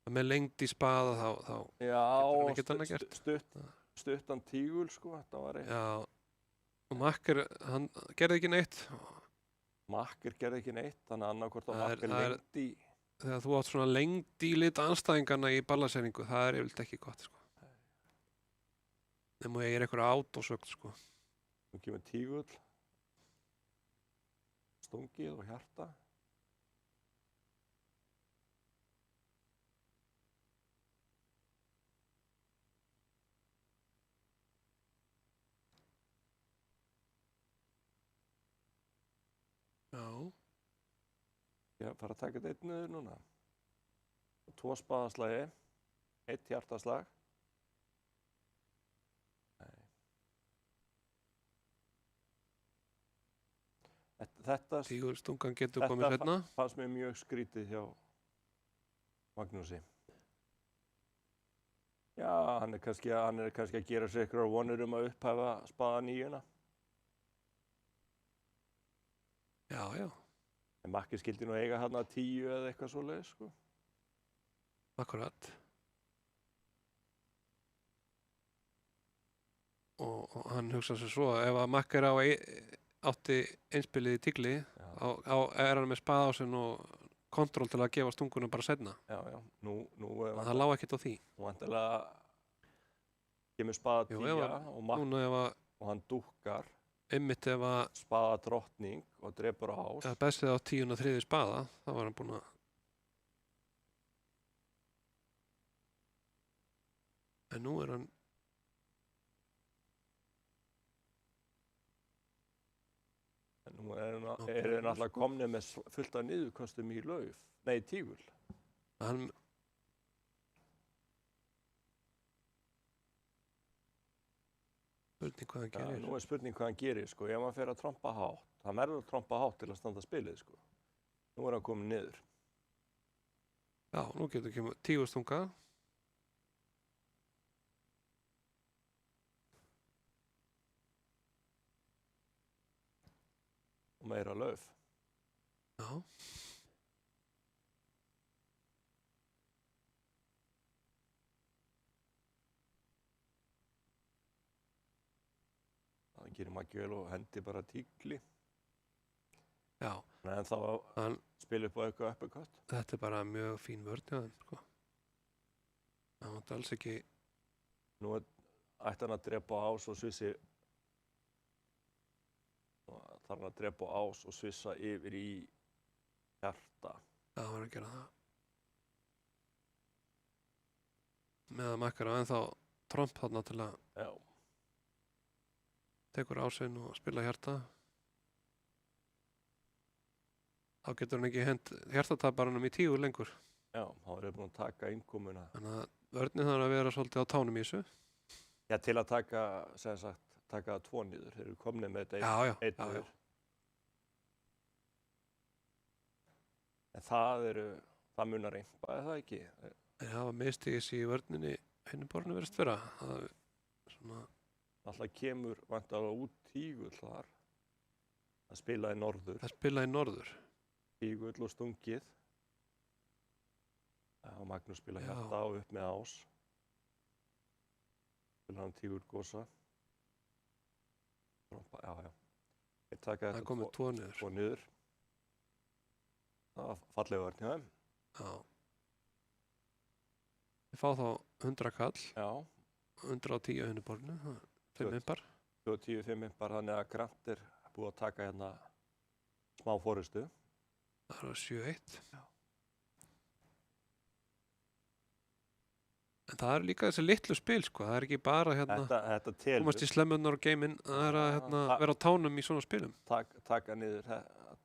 Með lengd í spaða þá Já, ekkert annað gert. Stuttan tígul, sko. Þetta var Já, og Makker, hann gerði ekki neitt. Makker gerði ekki neitt, þannig að annarkvort á Makker lengd í... Þegar þú átt svona lengd í lit anstæðingarna í ballasendingu, það er yfirleitt ekki gott, sko. Nefnum ég eitthvað átósögn, sko. Nú kemur tígull, stungið og hjarta. Ég fara að taka þetta einn niður núna. 2 spaðaslagi, 1 hjartaslag. Nei. Þetta Tígurstungan getur komið seinna. fannst mér mjög skrítið hjá Magnúsi. Já, hann er kannski að gera sér einhverjar vonir að upphæfa spaða 9. Já, já, En Makki skildi nú eiga hann 10 eða eitthvað svoleiðis, sko. akkurat. Og hann hugsa sér svo að ef að Makker átti einspilið í tígli, er hann með spaðásinn og kontról til að gefa stungunum bara seinna. Já, nú Það lá ekkert á því. Vantilega kemur spaða 10 og hann dúkkar. Einmitt ef að Spaða drottning og drepur á ás. bestið á 10. og 3. spaða, þá var hann búinn að... En nú er hann... En nú eru náttúrulega komnir með fullt af niðurkostum í lauf. Nei, tígul. Hann... Spurning hvað hann gerir. Nú er spurning hvað hann gerir, sko. Ef hann fer að trompa hátt, hann verður að trompa hátt til að standa spilið, sko. Nú er hann komin niður. Já, nú getur kemur tígustunga. Og meira lauf. Já. Það gerir Maggi vel og hendi bara tígli. Já. En þá spila upp á eitthvað uppercut. Þetta er bara mjög fín vörn hjá þeim, sko. Það mátti alls ekki... Nú ætti hann að drepa á ás og svissi. Þarf hann að drepa á ás og svissa yfir í hjarta. Já, hann var að gera það. Með að Makker á ennþá tromp þarna til að... Já. Tekur ásinn og spila hjarta. Þá getur hann ekki hent hjartatabaranum í tígu lengur. Já, þá er búin að taka innkomuna. Þannig að vörnin þarf að vera svolítið á tánum í þessu. Já, til að taka, sem sagt, taka 2 niður. Þeir eru komnir með þetta einn niður. En það munar reynpa, er það ekki? Það hafa mistigis í vörninni henni borðinu verið vera. Það er svona... Alltaf kemur vantalega út tígull þar. Það spila í norður. Það spila í norður. Tígull og stungið. Og Magnús spila hjarta og upp með ás. Spila hann tígull gósa. Já. Ég taka þetta 2 niður. 2 niður. Það var fallega vörn hjá þeim. Já. Við fá þá 100 kall. Já. 110 henni borðinu. 5 impar. 10, 5 impar, þannig að Grant er búið að taka hérna smá fórustu. Það var 7-1. Já. En það er líka þessi litlu spil, sko. Það er ekki bara hérna... Þetta telur. Komast í slemmunnar og geiminn. Það er að hérna, vera á tánum í svona spilum. Taka niður.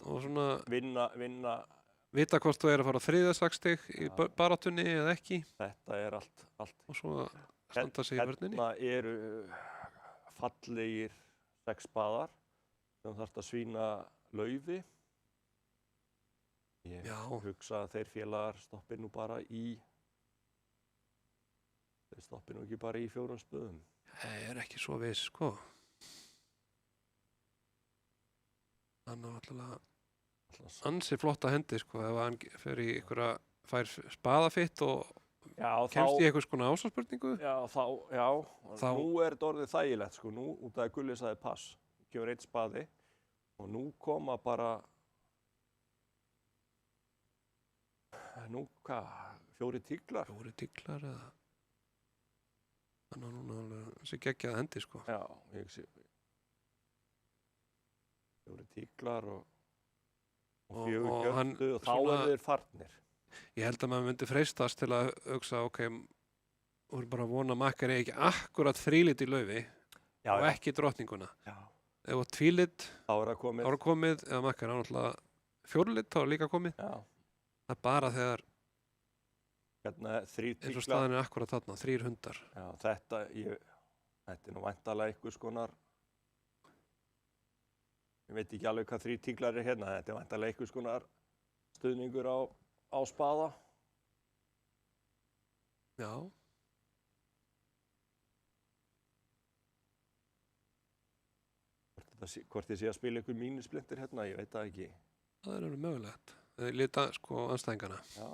Og svona... Vinna. Vita hvort þú er að fara á 3. slagstig í baráttunni eða ekki. Þetta er allt. Og svo standa sig í vörninni. Hérna eru fallegir 6 spaðar sem þarf að svína laufi. Ég hugsa að þeir félagar stoppi nú bara í... Þeir stoppi nú ekki bara í 4 spöðum. Það er ekki svo viss, sko. Þannig alltaf ansi flotta hendi, sko, ef hann fer í einhverja, fær spaðafitt og kemst í einhvers konar ásaspurningu. Já, nú er þetta orðið þægilegt, sko, nú út af að Gulli sagði pass, gefur 1 spaði og nú koma bara, hvað, 4 tíglar? 4 tíglar eða, þannig að núna alveg þessi geggjaða hendi, sko. Já, ég sé, 4 tíglar og 4 kjöftu og þá eru þeir farnir. Ég held að maður myndi freistast til að hugsa, ok, þú er bara að vona að Makker er ekki akkurat þrílit í laufi og ekki drottninguna. Já. Ef þú tvílit, þá er það komið. Eða Makker er náttúrulega fjórlit, þá er líka komið. Já, Það er bara þegar, hérna 3 eins og tíklar. staðan er akkurat þarna, 3 hundar. Já, þetta er nú væntanlega einhvers konar, ég veit ekki alveg hvað 3 tíklar er hérna, þetta er væntanlega einhvers konar stuðningur á spaða. Já, Hvort ég sé að spila einhver mínusplintir hérna, ég veit það ekki. það er alveg mögulegt. Þeir lita sko anstæðingana. Já,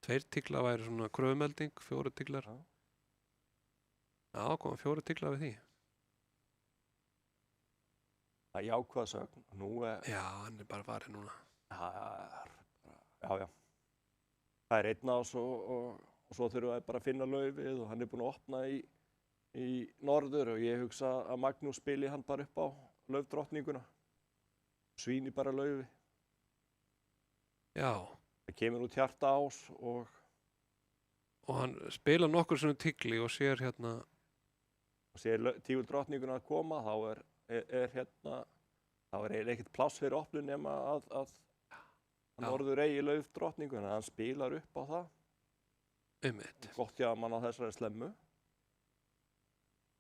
2 tíklar væri svona kröfumelding, 4 tíklar. Já. Já, koma 4 tíklar við því. það er jákvæð sögn. Nú Já, hann er bara farið núna. já. Það er einn ás og svo þurfum við bara að finna laufið og hann er búinn að opna í norður og ég hugsa að Magnús spili hann bara upp á laufdrottninguna. Svíni bara laufi. Já, Það kemur út hjarta ás og og hann spila nokkur svona tíkli og sér hérna, sér tíguldrottninguna að koma, þá er ekkert pláss fyrir opnun nema að Já. norður eigi laufdrottninguna, hann spilar upp á það. einmitt. Gott hjá mann á þessari slemmu.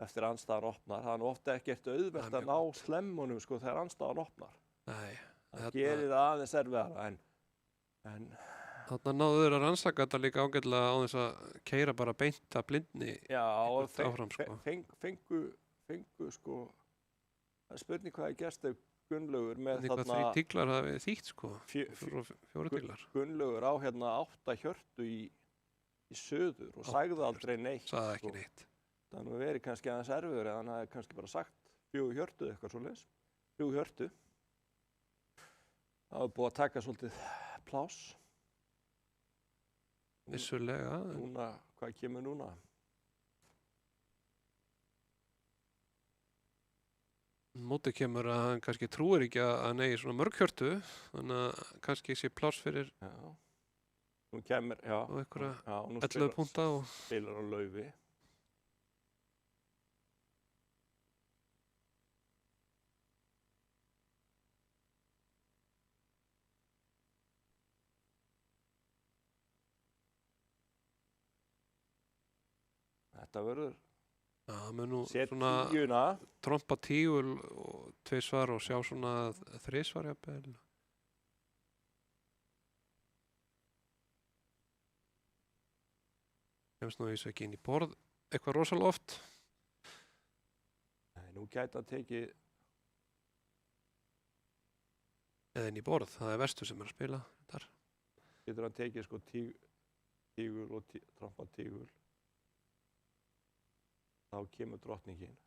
Eftir að andstæðan opnar. Það er nú ofta ekkert auðvelt Það er að ná slemmunum sko þegar andstæðan opnar. Nei, Það gerir það aðeins erfiðara en þarna náðu þeir að rannsaka þetta líka ágætlega á þess að keyra bara beint að blindni. já, og Eitthvað áfram, sko. fengu sko, það er spurning hvað er gerst ef Gunnlaugur með Eitthvað 3 tíklar hafi þýtt sko, fjö- 4 tíklar. Gunnlaugur á hérna 8 hjörtu í suður og sagði aldrei neitt. Sagði sko. ekki neitt. Það er nú verið kannski aðeins erfiður eða hann hefði kannski bara sagt 4 hjörtu eitthvað svoleiðis. 3 hjörtu. Það var búið að taka svolítið pláss. Vissulega. Núna, hvað kemur núna? Mótið kemur að hann kannski trúir ekki að hann eigi svona mörg hjörtu, þannig að kannski sé pláss fyrir Já. Nú kemur, já. og einhverja Já, nú 11 púnta og spilar á laufi. Þetta verður, já, mun nú set svona tíuna. trompa tígul og 2 svar og sjá svona 3 svar jafnvel. Kemst nú í þessu ekki inn í borð eitthvað rosalega oft. Nei, nú gæti að tekið, Eða inn í borð, það er vestur sem er að spila þar. getur hann tekið sko tígul og trompa tígul. Þá kemur drottningin.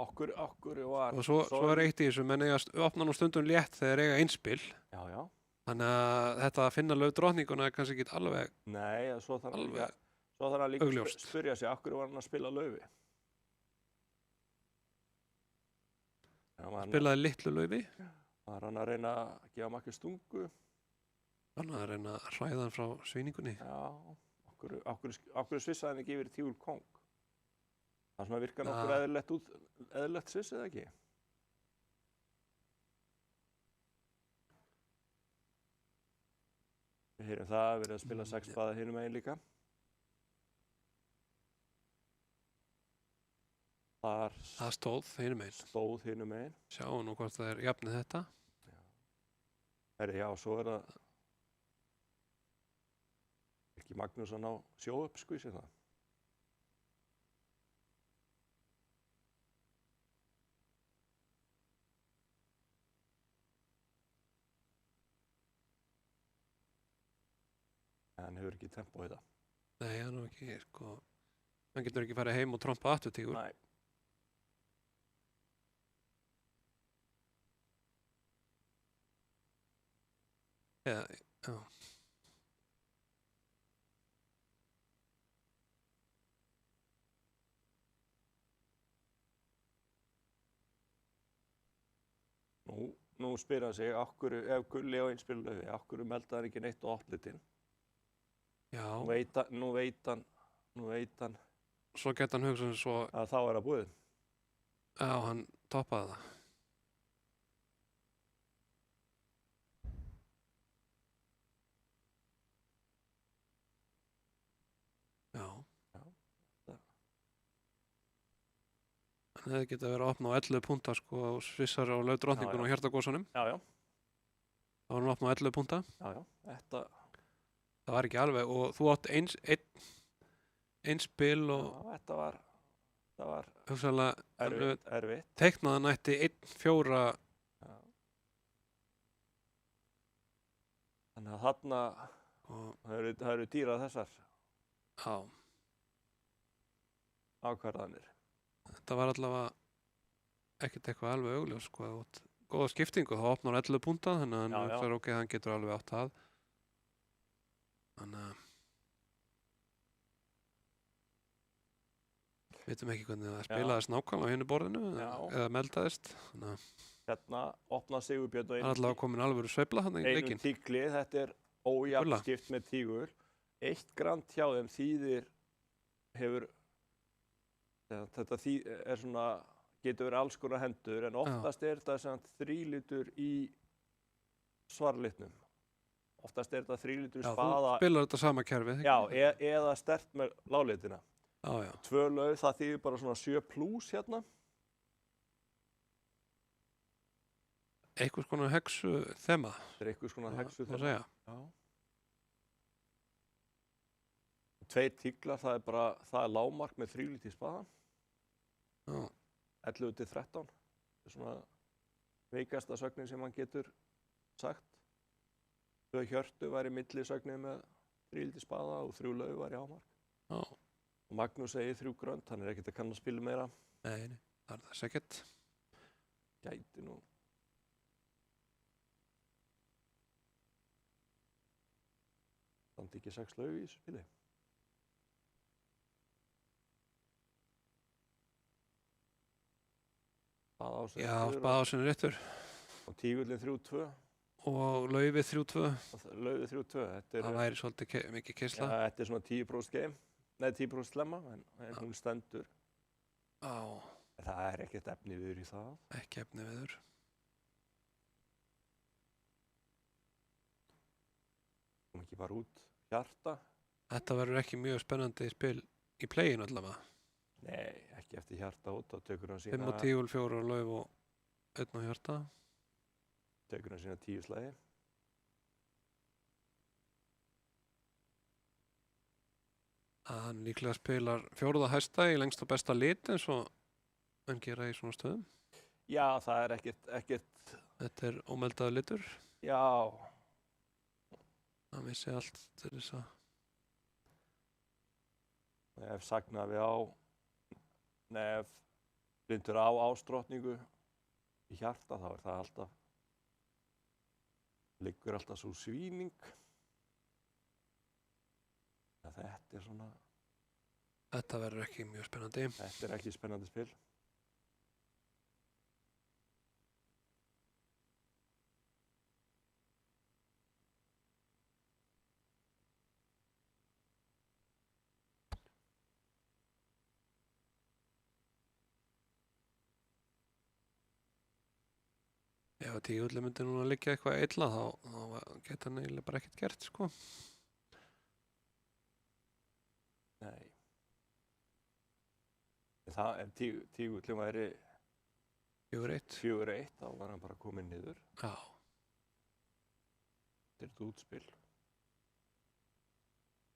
Okkur var... Og svo er eitt í þessu, menn eiga að opna nú stundum létt þegar eiga einspil. Já, já. Þannig að þetta að finna laufdrottninguna er kannski ekki alveg Nei, svo þarf hann líka, Alveg að augljóst. spyrja sig, okkur var hann að spila laufi? Já, spilaði litlu laufi. var hann að reyna að gefa makki stungu. Hann að reyna að hræða hann frá svíningunni. Já, okkur svissaði hann ekki yfir tígul kóng. Það sem að virka Já. nokkur eðlilegt sviss eða ekki? Við heyrum það, verið að spila 6 spaða hinum megin líka. Þar Það stóð hinum einn. stóð hinum megin. Sjáum nú hvort það er jafnið þetta. Herri, já, svo er það ekki Magnús að ná sjó upp, sko, ég sé það. En hann hefur ekki tempó í það. Nei, hann er ekki, sko, hann getur ekki farið heim og trompa aftur tígur. Nei. Eða, já. Nú spyr hann sig, ef Gulli á einspilulaufi, af hverju melda hann ekki neitt á opnlitin? Já, Nú veit hann nú veit hann Svo geta hann hugsað svo, að þá er það búið. já, hann toppaði það. Já. Já. Hann hefði getað verið að opna á 11 púnta sko á Svissar og Laugdrottningun Já, já. og Hjartagósunum. Já, já, Það var hann opnað á 11 púnta. já, já, þetta, Það var ekki alveg og þú átt einn spil og já, þetta var hugsanlega erfitt. teiknaðan ætti 1-4 Já. Þannig að þarna, og það eru dýrað þessar já, ákvarðanir. þetta var allavega ekkert eitthvað alveg augljós sko, þú átt góða skiptingu, þá opnar 11 púnta þannig að Já, já. hann hugsar ok, hann getur alveg átt það. Þannig að veitum ekki hvernig það spilaðist nákvæmlega á hinu borðinu Já. eða meldaðist. Þannig að Hérna opnað Sigurbjörn það er allavega komin alvöru sveifla hann í einum leikinn. tígli, þetta er Gulla. ójafn skipt með tígul. 1 grant hjá þeim þýðir hefur, þetta er svona, getur verið alls konar hendur, en oftast er þetta sem 3 litur í svarlitnum. Oftast er þetta 3 litur í Já, spaða, þú spilar þetta sama kerfið. já, eða sterkt með láglitina. Já, já. 2 lauf, það þýðir bara svona 7 plus hérna. Einhvers konar hexu þema. Þetta er eitthvað svona hexu Það segja. Já. 2 tíglar, það er lágmark með 3 liti í spaða. Já. 11 til 13. Það er svona veikasta sögnin sem hann getur sagt. 2 hjörtu væri millisögnin með 3 liti í spaða og 3 lauf væri hámark. Já. Og Magnús segir 3 grönt, hann er ekkert að kanna að spila meira. Nei, það er þess ekkert. Gæti nú. Samt ekki 6 lauf í þessu spili. Spaðaásinn Já, réttur spaðásinn er réttur. og tígullin 3-2 Og laufið 3-2. og laufið 3-2. Þetta Það væri svolítið mikið keisla. þetta er svona 10% game, nei 10% slemma, en hún stendur. Já, En það er ekkert efni viður í það. ekki efni viður. Kom ekki bara út hjarta. Þetta verður ekki mjög spennandi spil í playinu allavega. Nei, ekki eftir hjarta út, þá tekur hann 5 sína, og tígul, 4 og lauf og 1 á hjarta. tekur hann sína 10 slagi. Hann líklega spilar 4. hæsta í lengst og besta lit eins og hann gera í svona stöðum. Já, það er ekkert, Þetta er ómeldaður litur. já, Hann vissi allt til þess að ef sagnaði á, ef blindur á ástrotningu í hjarta, þá er það alltaf, liggur alltaf svo svíning. Þetta er svona, þetta verður ekki mjög spennandi. þetta er ekki spennandi spil. Ef að tígulli myndi núna liggja eitthvað illa þá geta hann eiginlega bara ekkert gert sko. Nei. Ef tígullin væri 4-1. 4-1, þá var hann bara kominn niður. Já. Þetta er þetta útspil.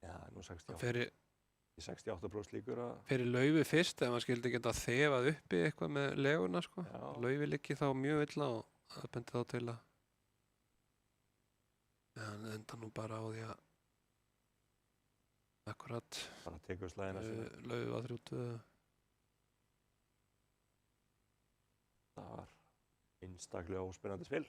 Já, nú 68, Fyrir 68% líkur að, fyrir laufi fyrst ef maður skildi geta þefað uppi eitthvað með leguna sko. já, Laufi liggi þá mjög illa og það bendi þá til að hann enda nú bara á því að akkurat bara tekur slæðina sína. laufi var 3-2. Það var einstaklega óspennandi spil.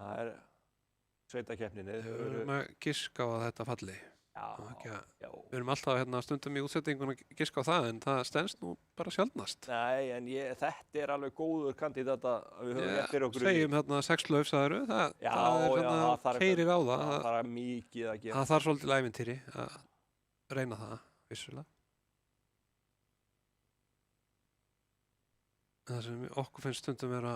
Það er sveitakeppninni. Við erum að giska á að þetta falli. Já, ekki að- já, Við erum alltaf hérna stundum í útsettingun að giska á það en það stenst nú bara sjaldnast. Nei, en þetta alveg góður kandidata að við höfum rétt fyrir okkur. Segjum hérna 6 lauf, sagðiru. Það er það hérna keyrir á það. Það þarf mikið að gera. Það þarf svolítið ævintýri að reyna það, vissulega. Það sem okkur finnst stundum vera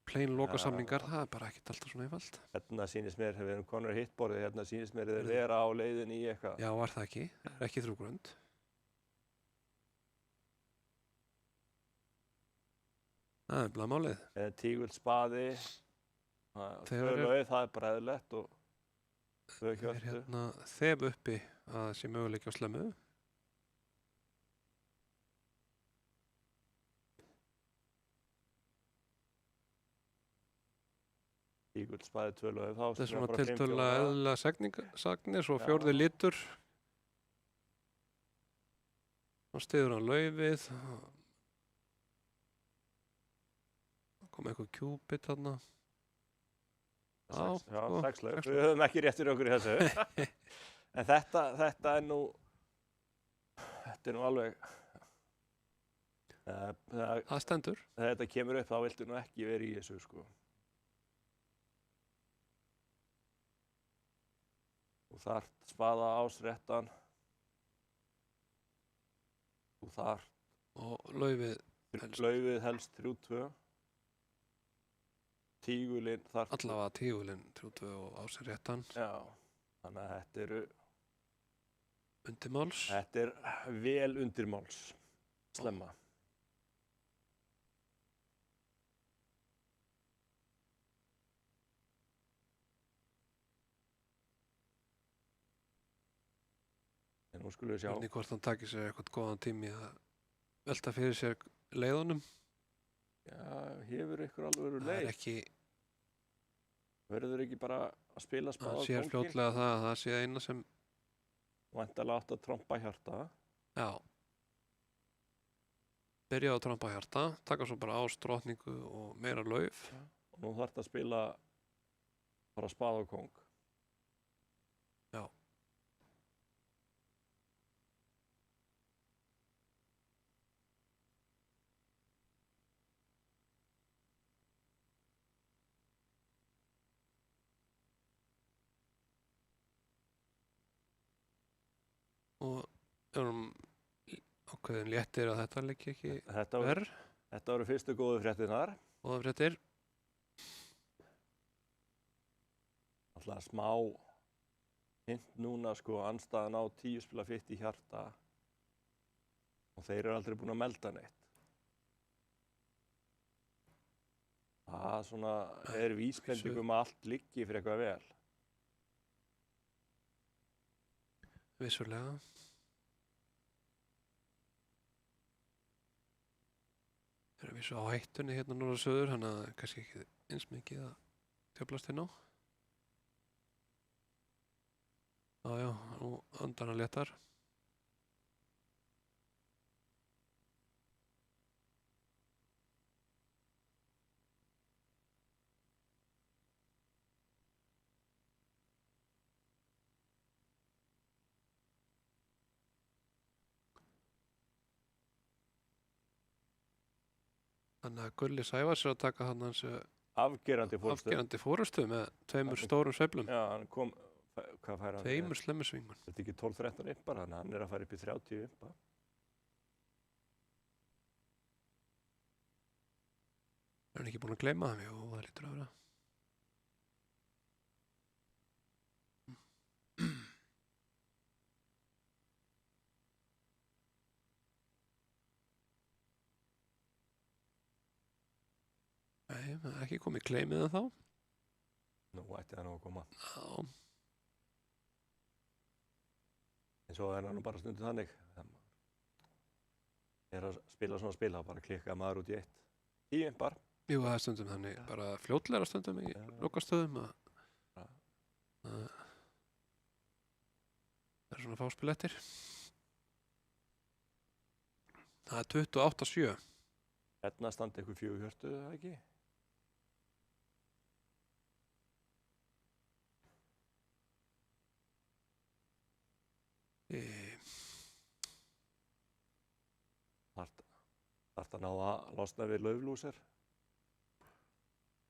plain lokasamningar, það er bara ekkert alltaf svona einfalt. Hérna sýnist mér, við erum konur hittborðið, hérna sýnist mér þeir vera á leiðin í eitthvað. Já, var það ekki. Það er ekki 3 grönd. Það er blaðmálið. Tígull spaði, það er bara eðlilegt og þau hjörtu. Það er hérna þef uppi að það sé möguleiki á slemmu. Tígull spaði 2 lauf. Þetta er svona tiltölulega eðlilega sagnir, svo 4. litur. Þá styður hann laufið. Kom eitthvað kjúbit þarna. Já, 6 lauf. Við höfum ekki rétt fyrir okkur í þessu. En þetta er nú alveg það stendur. Þegar þetta kemur upp þá viltu nú ekki vera í þessu sko. Þú þarft spaða ásréttan. Þú þarft og laufið helst 3-2. Tígulinn þarft allavega tígulinn 3-2 og ásréttan. Já, þannig að þetta eru undirmáls. Þetta er vel undirmáls slemma. En nú skulum við sjá. Hvernig hvort hann takir sér eitthvað góðan tími að velta fyrir sér leiðunum. Já, hefur ykkur alveg leið. Það er ekki. Verður ekki bara að spila spaða á kónginn? Það sér fljótlega það sé eina sem. Væntanlega átt að trompa hjarta. Já. Byrja á að trompa hjarta, taka svo bara ásdrottningu og meira lauf. Já. Og nú þarf það að spila bara spaða á kóng. Já. Og erum ákveðin léttir að þetta leiki ekki verð. Þetta voru fyrstu góðu fréttirnar. Góðu fréttir. Alltaf smá hint núna sko, andstaðan á 10 spila fitt í hjarta og þeir eru aldrei búin að melda neitt. Það svona er vísbendingum að allt liggi fyrir eitthvað vel. Vissulega. Það er vissu á hættunni hérna núna á söður, þannig að kannski ekki eins mikið að tjöflast hérna á. Já, nú andar hann léttar. Þannig að Gulli Sævars er að taka hann hans afgerandi fórustu með 2 stórum sveiflum. Já, hann kom, hvað fær hann? 2 slemmusvingur. Þetta er ekki 12-13 impar, þannig að hann er að fara upp í 30 impar. Er hann ekki búin að gleyma það? Jú, það lítur að vera. Nei, það er ekki komið kleimið en þá. Nú ætti það nú að koma. Já. En svo er hann nú bara stundum þannig. Er að spila svona spila, bara klikka maður út í 1. 10 impar. Jú, það er stundum þannig, bara fljótlegra stundum í lokastöðum að það er svona fáspil eftir. Það er 28-7. Hérna standi eitthvað 4 hjörtu, það ekki? náðu að losna við Lauflúser.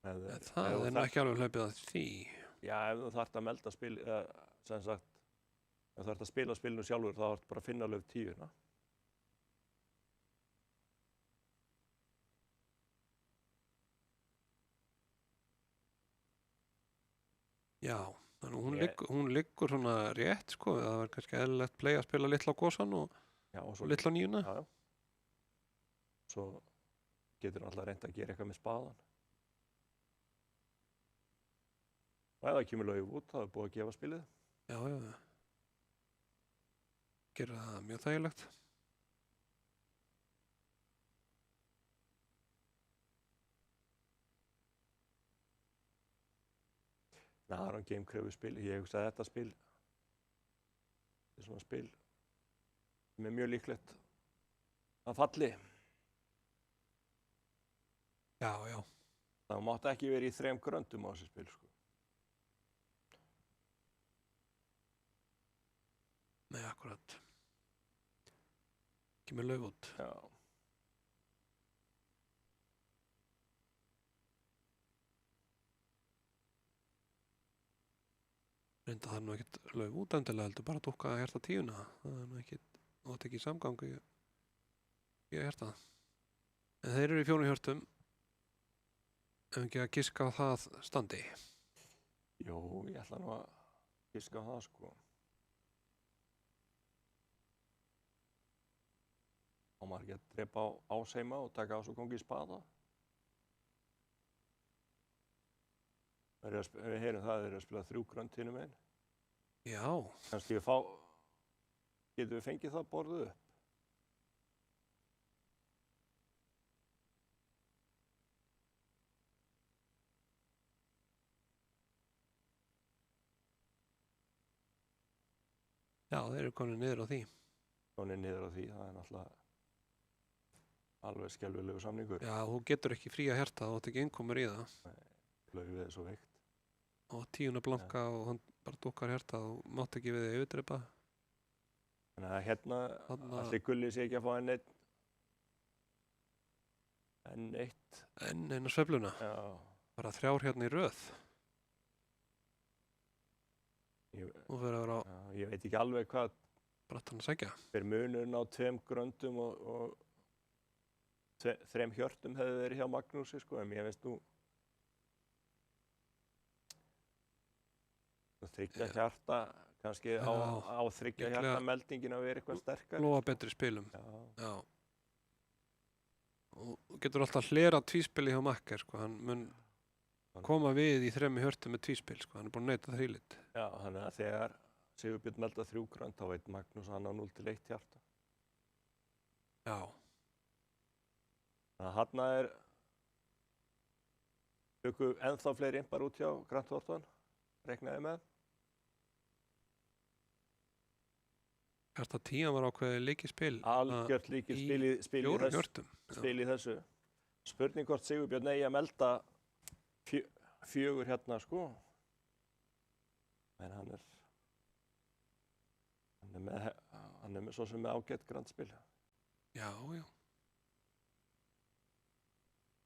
Það er nú ekki alveg hlaupið að því. Já, ef þú þarft að melda spil, sem sagt, ef þú þarft að spila spilinu sjálfur, þá þarft bara að finna Lauf 10. Já, þannig hún liggur svona rétt, sko. Það var kannski eðlilegt play að spila litla á gósan og litla á 9. Já. Svo getur hann alltaf reynt að gera eitthvað með spaðan. Og ef það kemur Lauf út, þá er búið að gefa spilið. Já. Gera það mjög þægilegt. Það er hann gamekröfu spil. Ég hugsa að þetta spil er svona spil sem er mjög líklegt að falli. Já. Það mátti ekki verið í 3 gröndum á þessu spil, sko. Nei, akkurat. Kemur Lauf út. Já. Reynda það nú ekkert Lauf út endilega, heldur bara að dúkka hjarta 10. Það er nú ekkert, átt ekki samgangi í hjarta. En þeir eru í 4 hjörtum. Ef ekki að giska á það standi. Jú, ég ætla nú að giska á það, sko. Á maður ekki að drepa á Áseima og taka á svo gangi í spaða. Við heyrum það, þeir eru að spila 3 grönd hinum megin. Já. Kannski getum við fengið það borðið upp. Já, þeir eru komin niður á því. Komin niður á því, það er náttúrulega alveg skelfilegu samningur. Já, þú getur ekki fría hjarta, þú átt ekki innkomur í það. Nei, Laufið er svo veikt. Og 10 blanka og hann bara dúkkar hjarta og mátt ekki við þig yfirdreipa. Þannig að hérna allir Gulli sé ekki að fá enn eitt. Enn eina sveifluna. Já. Bara 3 hérna í röð. Ég veit ekki alveg hvað brattan að sækja. Fyrir munurinn á 2 gröndum og 3 hjörtum hefði verið hjá Magnúsi, sko, en ég veist nú 3 hjarta, kannski á 3 hjarta meldingin að vera eitthvað sterkar. Lofa betri spilum. Já. Og getur alltaf hlera tvíspili hjá Makker, sko, hann mun koma við í 3 hjörtum með tvíspil, sko, hann er búin að neita þrílit. Já, þannig að þegar Sigurbjörn melda 3 grönd, þá veit Magnús að hann á 0-1 hjarta. Já. Þannig að hann tökum ennþá fleiri impar út hjá Grant Thornton, reiknaði með. Hjarta 10 var ákveðið líkispil. Algjört líkispil í 4 hjörtum. Spil í þessu. Spurning hvort Sigurbjörn eigi að melda 4 hérna, sko. En hann er með svo sem með ágætt grandspil. Já.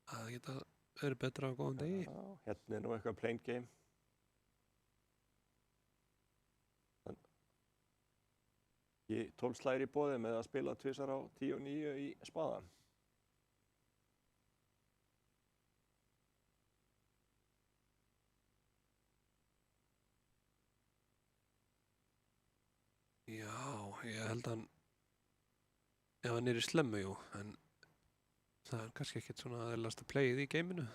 Það geta verið betra á góðan degi. Já, hérna er nú eitthvað plain game. Ég 12 slagir í boði með að spila 2 á 10 og 9 í spaðan. Já, ég held að ef hann er í slemmu, jú, en það er kannski ekkert svona aðeilasta playið í geiminu.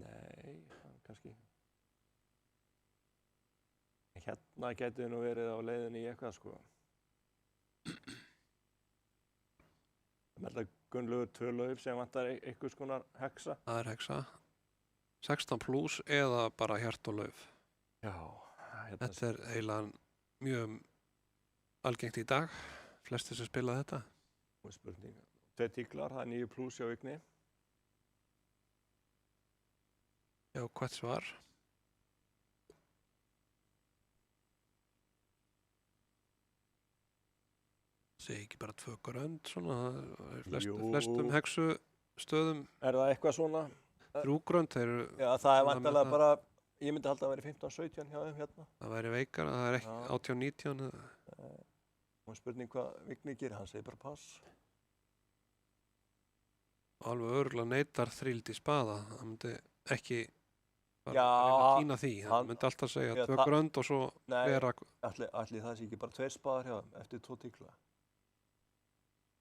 Nei, kannski. Hérna getur nú verið á leiðinni í eitthvað, sko. Það melda Gunnlaugur 2 lauf sem vantar einhvers konar hexa. Það er hexa. 16 plus eða bara hjart og lauf. Já. Þetta er eiginlega mjög algengt í dag. Flestir sem spila þetta. Og spurning. 2 tíklar, það er 9 plus hjá Vigni. Já, hvert svar? Segi ekki bara 2 grönd svona, það er Jú. flestum hexu stöðum Er það eitthvað svona? 3 grönd, þeir eru, Já, það er Svona með vantarlega það. bara, ég myndi halda að það væri 15-17 hjá þeim hérna. það væri veikara, það er ekki Já. 18-19 Og spurning hvað Vigni gerir, hann segir bara pass. alveg örugglega neitar þríld í spaða, það myndi ekki bara Já, reyna að týna því, hann- hann myndi alltaf segja Já, 2 það- grönd og svo Nei, vera, ætli það sé ekki bara 2 spaðar hjá þeim eftir 2 tíkla.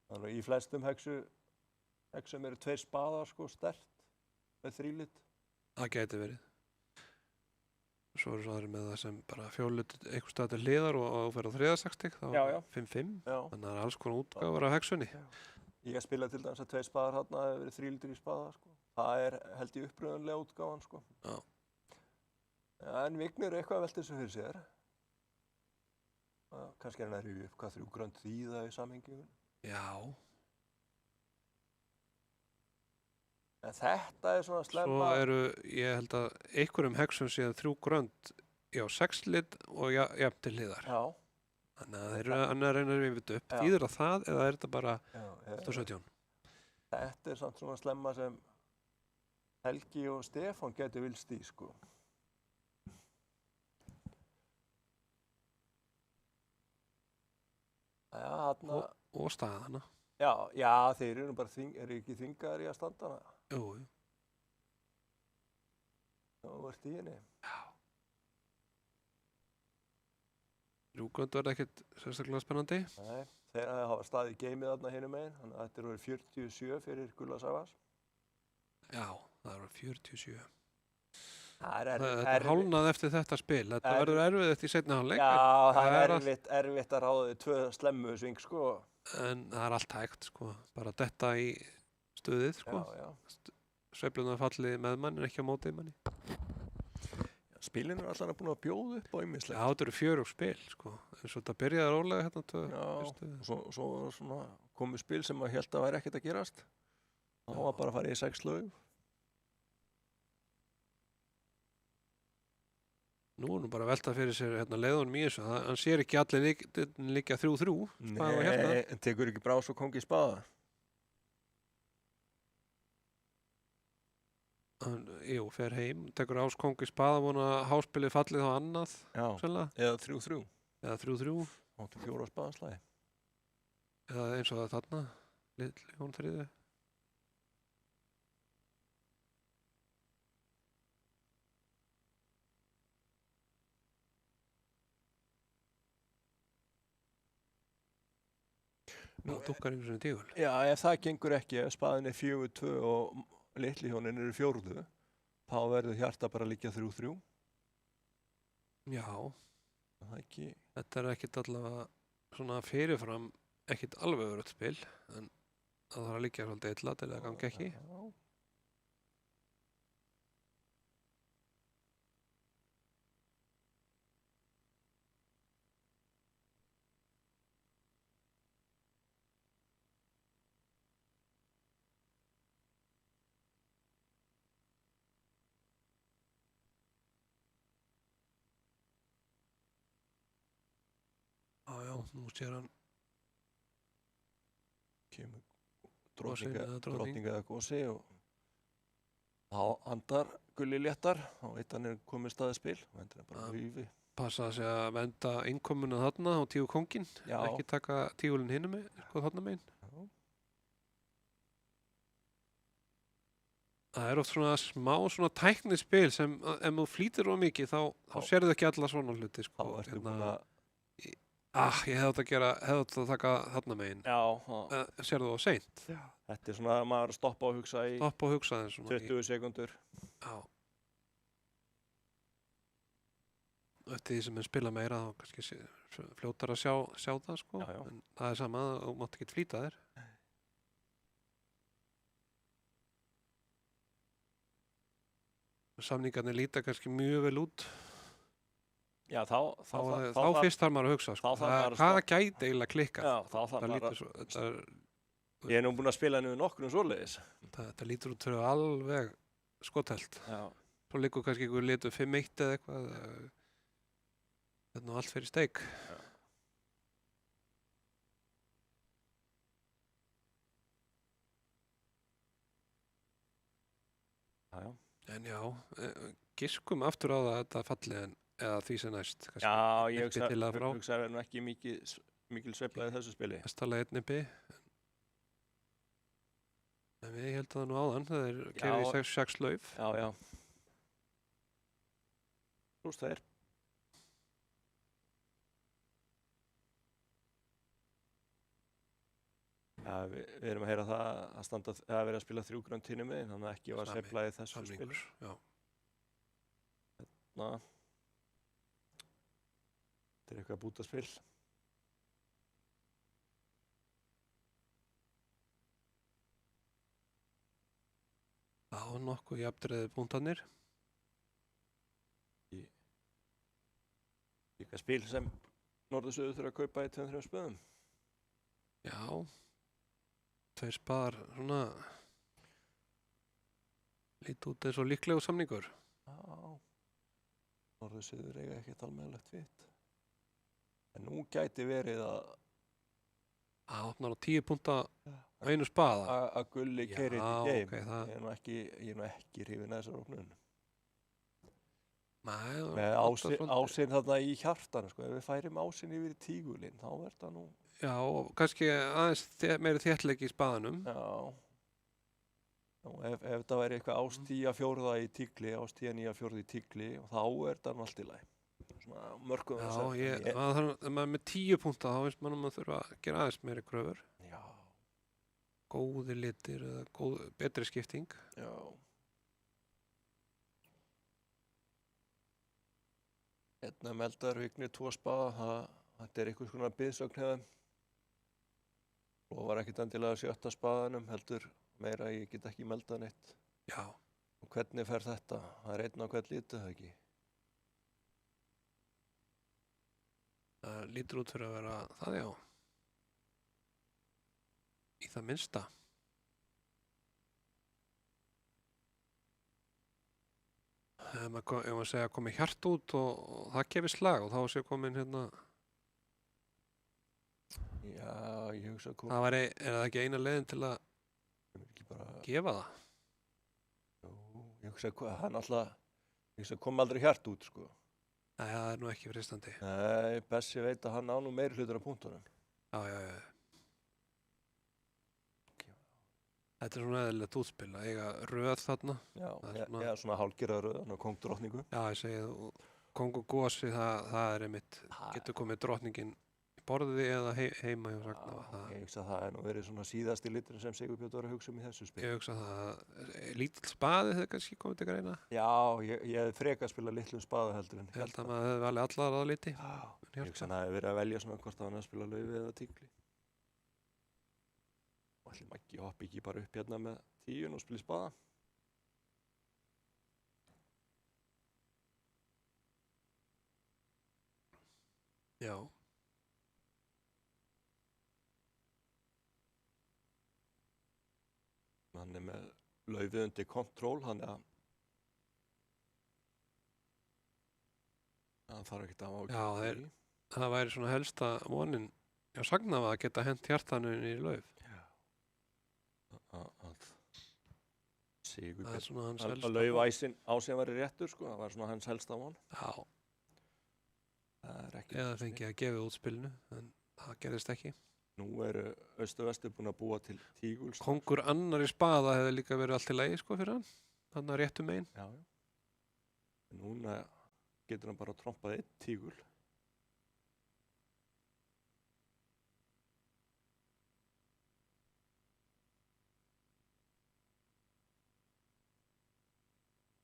Þannig að í flestum hexum eru 2 spaðar sko sterkt með 3 lit. það gæti verið. Svo eru svo aðri með það sem bara 4 lit einhver stað til hliðar og fer á 3. sextík, þá Já, já. 5-5, Já. þannig að það er alls konar útgáfur af hexunni. Ég spilaði til dæmis að 2 spaðar hérna hefur verið 3 litur í spaða sko. Það er held ég uppröðunlega útgáfan sko. Já. En Vignir er eitthvað að velta þessu fyrir sér. Kannski er hann að rifja upp hvað 3 grönd þýða í samhenginu. Já, En þetta er svona svo slemma. eru, ég held að einhverjum hexum séð 3 grönd, já, 6 lit og jafn til hliðar. Já. Þannig að þeir eru að reyna að rifja þetta upp. Já. Þýðir það eða er þetta bara Já, 17? Þetta er samt svona slemma sem Helgi og Stefán getur vilst í sko. Já, þarna, Og staðana. já, þeir eru nú bara eru ekki þvingaðir í að standa hana. Jú, jú. Þú ert í henni. 3 grönd verða ekkert sérstaklega spennandi. Nei, þeir hafa staðið geimið þarna hinum megin, þannig að þetta eru 47 fyrir Gulla Savas. Já, það eru 47. Það er Þetta er hálnað eftir þetta spil. Þetta Er- verður erfið eftir seinni hálfleik. Já, það það er er erfitt að ráða 2 slemmu sving, sko. En það er allt hægt, sko. Bara detta í stuðið, sko. Já. Sveiflunar falli með mann en ekki á móti manni. Spilin er allan búin að bjóða upp á Já, ýmislegt. þetta eru 4 spil, sko. En svo þetta byrjaði rólega hérna Já, fyrstu. svo svona komu spil sem að held að væri ekkert að gerast. Það var bara að fara í 6 lög. Nú er nú bara að velta fyrir sér hérna leiðunum í þessu. Hann sér ekki allir líka 3-3. Spaða og hjarta. Nei, en tekur ekki brás og kongi spaða. Jú, fer heim, tekur áskong í spaða, vona háspilið fallið á annað, Já, sennilega. eða 3-3. Eða 3-3. Áttu 4 spaðanslæði. Eða eins og það er þarna, Jón þriði. Nú dukkar einhvers veginn tígul. Já, ef það gengur ekki, ef spaðin er 4-2 og litli hjónin eru 4, þá verður hjarta bara að liggja 3-3. Já, Það er ekki... þetta er ekkit allavega svona fyrirfram, ekkit alveg örugt spil, en það þarf að liggja svolítið illa til að gangi ekki. Já. Já, nú sér hann Kemur Gosinn eða drottning. drottning eða gosi og þá andar Gulli léttar og eittan er komið staðið spil og endur bara Já. hrífi. passa sig að venda innkomuna þarna á tíu kóngin, Já. ekki taka tígulinn hinum með, sko þarna megin. Já. Það er oft svona smá svona tæknispil sem ef þú flýtir of mikið þá sérðu ekki alla svona hluti, Þá sko. ertu búin að... Ég hefði átt að taka þarna megin. Já, Sérðu það seint. þetta er svona að maður stoppa og hugsa í Stopp og hugsa þeim svona. 20 sekundur. Já. Eftir því sem við spila meira þá kannski fljótar að sjá það, sko. Já, já. En það er sama, þú mátt ekki flýta þér. Samningarnir líta kannski mjög vel út. Já, þá Fyrst þarf maður að hugsa, sko. þá þarf maður að Hvaða gæti eiginlega klikkað? Já, þá þarf Það maður lítur að... svo, Ég er nú búinn að spila henni við nokkrum svoleiðis. þetta lítur út fyrir alveg skotelt. Já. Svo liggur kannski einhver litur 5-1 eða eitthvað. Þetta er nú allt fyrir steik. En já, giskum aftur á það að þetta falli eða því sem næst. Já, ég Nippi til að frá. hugsa að það er nú ekki mikil sveifla í þessu spili. Mestalega einn nippi. En við heldum það nú áðan, það er kerið í 6 lauf. Já, já. Rúst það er. Já, við erum að heyra það að vera að spila 3 grönt hinum megin, þannig að ekki var sveifla í þessu spili. Já. Þetta er eitthvað bútaspil. Já, nokkuð jafndreiði punktarnir. Líka spil sem Norður-Suður þurfa að kaupa í 2-3 spöðum. Já, 2 spaðar svona lítið út eins og líklegu samningur. Já, Norður-Suður eiga ekkert almennilegt vitt. En nú gæti verið að opnar á 10 punta á einu spaða. Að Gulli keyrir í geim. Okay, ég er nú ekki hrifinn af þessar opnun. Nei, með ásinn þarna í hjartanu, sko. Ef við færim ásinn yfir í tígulinn, þá verður það nú... Já, og kannski aðeins meiri þéttleiki í spaðanum. Já. Ef það væri eitthvað ástíja 4 í tígli, ástíja 9 4 í tígli, og þá er það nú allt í lagi. Svona mörgum þess að... Já, ef maður er með 10 punta, þá finnst maður þurfa að gera aðeins meiri kröfur. Já. Góðir litir eða betri skipting. Já. Hérna meldar Vignir 2 spaða, þetta er einhvers konar biðsögn hefðum. Og var ekkert endilega 7. spaðanum, heldur meira að ég get ekki meldað neitt. Já. Og hvernig fer þetta? Það er einn á hvern lítið, það ekki? Það lítur út fyrir að vera það, já. Í það minnsta. Ef maður segja að komi hjart út og það gefið slag og þá sé komin hérna... Já, ég hugsa að það er það ekki eina leiðin til að gefa það? Jú, ég hugsa að hann alltaf kom aldrei hjart út, sko. Nei, það er nú ekki fristandi. Nei, Bessi veit að hann á nú meiri hlutur á punktunum. Já. Þetta er svona eðlilegt útspil að eiga röð þarna. Já, svona hálfgerða röð, kóngdrottningu. Já, ég segi, kóng og gósi, það er einmitt, getur komið drottningin í borði eða heima hjá Ragnar. Ég hugsa að það er nú verið svona síðasti liturinn sem Sigurbjörn var að hugsa um í þessu spil. Ég hugsa að lítill spaði hefði kannski komið til greina. Já, ég hefði frekar að spila litlum spaða heldur en ég held að maður hefði valið allar að liti. Já, ég hugsa að það hefði verið að velja svona hvort að hann að spila laufi eða tígli. Allir Maggi hoppi ekki bara upp hérna með 10 og spila spaða. Já. Hann er með laufið undir kontról, hann er að það þarf ekki að ákveða. Já, það væri svona helsta vonin að sagna að geta hent hjartanu í lauf. Sigurbjörn að laufa ásinn var í réttur, sko, það var svona hans helsta von. Já. Eða fengið að gefa útspilinu, en það gerðist ekki. Nú eru Austur-Vestur búin að búa til tígul. Kongur annar í spaða hefði líka verið allt í lagi, sko, fyrir hann. Þannig að réttu megin. Já. Núna getur hann bara trompað 1 tígul.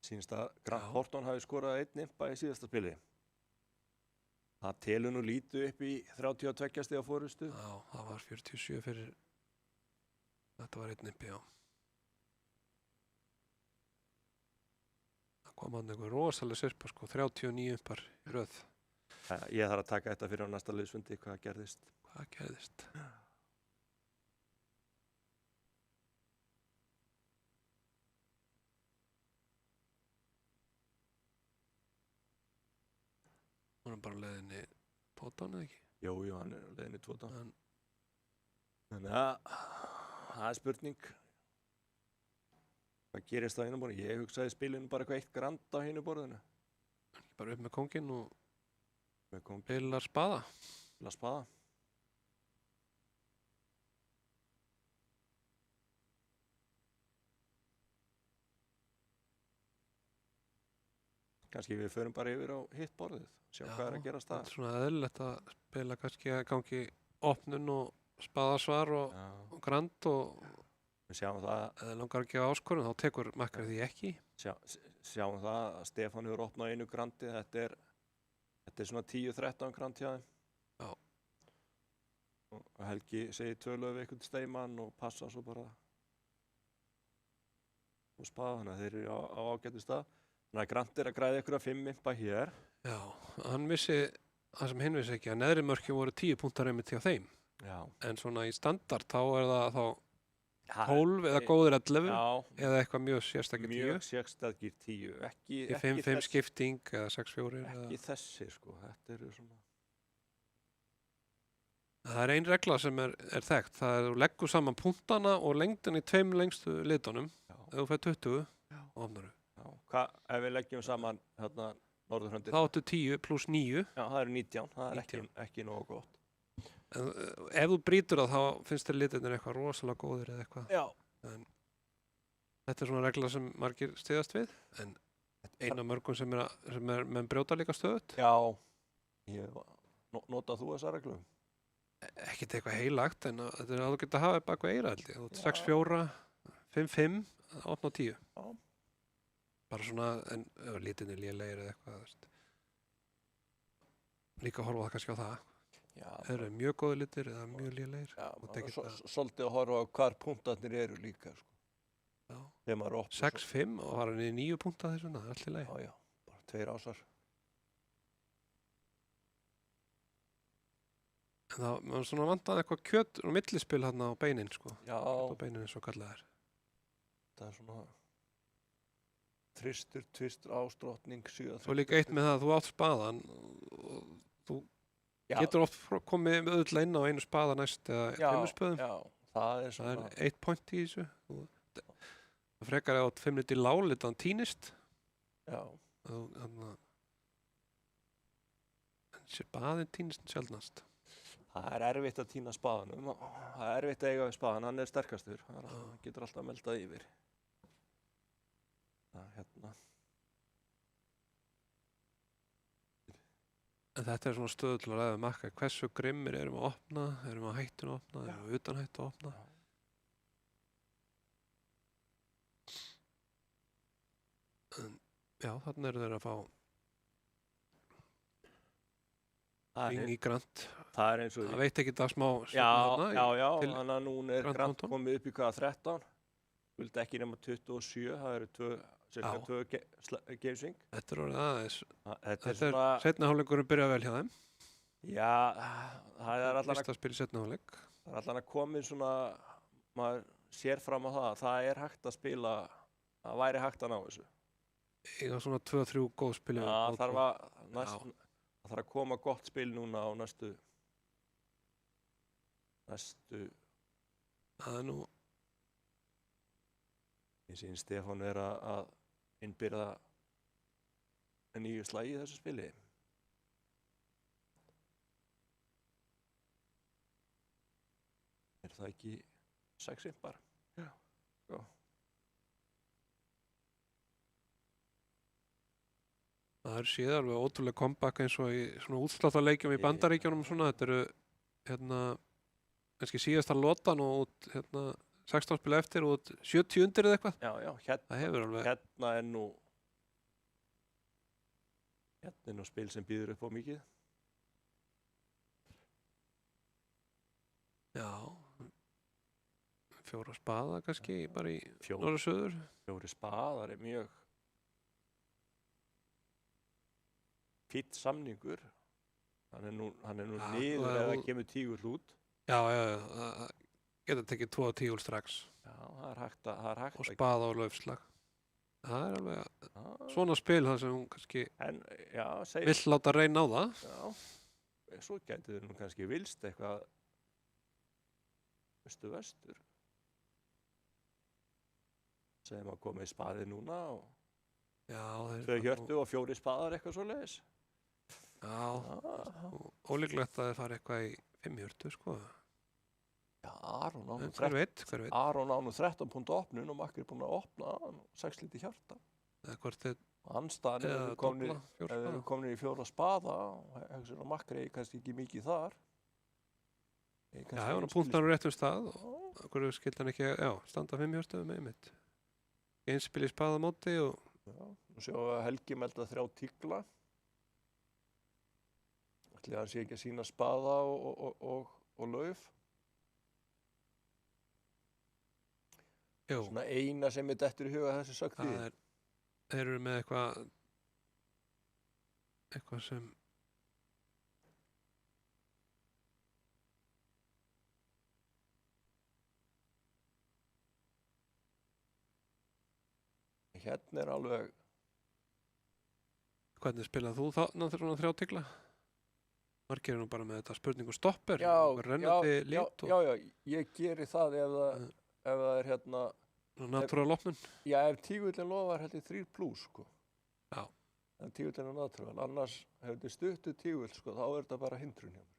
Sýnist að Grant Thornton hafi skorað 1 impa í síðasta spili. Það telur nú lítið upp í 32 stiga forystu. Já, það var 47 fyrir... Þetta var 1 impi, já. Það kom hann einhver rosalega sirpa, sko, 39 impar í röð. Ég þarf að taka þetta fyrir á næsta liðsfundi, hvað gerðist. Hvað gerðist? Hún er bara leiðinni 12, eða ekki? Jú, hann er leiðinni 12. Þannig að það er spurning Hvað gerist á hinu borðinu? Ég hugsaði spilinu bara eitthvað 1 grand á hinu borðinu. Bara upp með kónginn og Með kom spilar spaða. til að spaða. Kannski við förum bara yfir á hitt borðið, sjá hvað er að gerast Það það. er svona eðlilegt að spila kannski að gangi opnun og spaðasvar og Já, grand og við sjáum það, ef það langar að gefa áskorun þá tekur makkar því ekki. sjáum það að Stefán hefur opnað einu grandi, þetta er svona 10-13 grand hjá þeim. Já. Og Helgi segir tölu við einhvern steimann og passa svo bara og spaða, þannig að þeir eru á ágætu stað. Þannig að Grant er að græða ykkur að 5 impa hér. Já, hann vissi það sem hinn vissi ekki að neðri mörkin voru 10 punktar einmitt hjá þeim. Já. En svona í standard þá er það þá Ha, 12 eða góðir 11 Já, eða eitthvað mjög sérstakir 10. mjög sérstæðgir 10. Ekki, Í 5-5 skipting eða 6-4 ekki þessi sko, þetta eru svona. Það er ein regla sem er þekkt, það er að þú leggur saman punktana og lengdin í 2 lengstu litunum. Já. Ef þú fær 20, Já. opnar þú. Já. Ef við leggjum saman hérna norðurhöndin, Þá áttu 10 pluss 9. já, það eru 19, það er 19. ekki nógu gott. En ef þú brýtur það þá finnst þér litirnir eitthvað rosalega góðir eða eitthvað. Já. Þetta er svona regla sem margir styðast við, en eina mörgum sem er menn brjóta líka stöðut. Já, notað þú þessa reglu? Ekkert eitthvað heilagt, en þetta er að þú geta hafa bak við eira held ég. Þú ert 6-4, 5-5, opna á 10. Já. Bara svona, en litinir lélegir eða eitthvað, þú veist. Líka horfa það kannski á það. Já, Eru mjög góði litir eða mjög lélegir. já, Þú maður tekið er svolítið að horfa á hvar punktarnir eru líka, sko. Já. Þegar maður opnar 6-5 og var hann í 9 punkta þessum, það er allt í lagi. Já, bara 2 ásar. En það var svona vantaði eitthvað kjöt og millispil hérna á beinin, sko. Já, Kjöt á beinin eins og kallað er. það er svona þristur, tvistur, ástrótning, 7. Svo líka eitt með það að þú átt spaðan og þú Já, getur oft komið með öll inn á einu spaða næst eða já, 5 spöðum. já, það er Það svona, er 1 point í þessu. Það frekar eða 5 litir lálit að hann týnist. já, En spaðin týnist sjaldnast. það er erfitt að týna spaðanum, það er erfitt að eiga við spaðan, hann er sterkastur, hann getur alltaf meldað yfir. Það hérna, En þetta er svona stöðu til að ræða makka. Hversu grimmir erum að opna, erum að hættun að opna, erum að utan hættu að opna. En, já, þarna eru þeir að fá Ving í Grant. það er eins og Það veit ekki það smá Já, þarna já, til þannig að núna er Grant Grant Thornton. komið upp í hvaða 13, vildi ekki nema 27, það eru cirka Já. 2 gamesing. Þetta er orðið aðeins. Þetta er Þetta er svona, setna hálfleikurinn byrjað vel hjá þeim. já, það er Fyrsta spil í setna hálfleik. allan að komið svona, maður sér fram á það er hægt að spila, það væri hægt að ná þessu. Eiga svona 2-3 góð spil í Já, viðbót þarf og- að, það þarf að koma gott spil núna á næstu, Það er nú, ég sín Stefán er að innbyrða nýju slagi í þessu spili. Er það ekki 6 impar? Já. það er síðan alveg ótrúlega comeback eins og í svona útsláttarleikjum í Bandaríkjunum og svona. Þetta eru, kannski síðasta lotan og út, 16 spil eftir og út 70 undir eða eitthvað. Já, Það hefur alveg, hérna er nú spil sem býður upp á mikið. já, 4 spaða kannski bara í Fjóri norður söður. spaðar er mjög fýtt samningur. Hann er nú Já, niður og- ef það kemur tígull út. Já, það geta tekið 2 tígul strax Já, það er hægt og spaða og laufslag. Það er alveg Já, svona spil þar sem hún kannski en, já, segir, vill láta reyna á það. já, svo gæti þau nú kannski vilst eitthvað vestur. sem að koma í spaði núna og Já, 2 hjörtu og 4 spaðar eitthvað svoleiðis. Já, Já, ólíklegt að þið fari eitthvað í 5 hjörtu, sko. já, Aron á nú En hver veit. Aron á nú 13 púnta opnun og Makki er búinn að opna 6 lítið hjarta. Eða hvort þið Anstaðan eða ef dobla við 4 erum komin í 4 spaða og hugsa að Makki er kannski ekki mikið þar. Já, ef hann punktar á réttum stað og okkur skildi hann ekki, já, standa 5 hjörtu með mitt. Einspil í spaða móti og Já, nú sjáum við að Helgi melda 3 tígla. Ætli hann sé ekki að sýna spaða og lauf. jú, Svona eina sem er dettur í huga þessi sögti. þeir eru með eitthvað sem Hérna er alveg, hvernig spilað þú þarna þegar hún 3 tigla? Margir eru nú bara með þetta spurningu stopper, já, rennandi lít og já, ég geri það ef það er hérna, natúral opnun. já, ef tígullin lofar held ég 3+, sko. Já. En tígullin er natúral, annars hefur þið stuttu tígull, sko, þá er þetta bara hindrun hjá mér.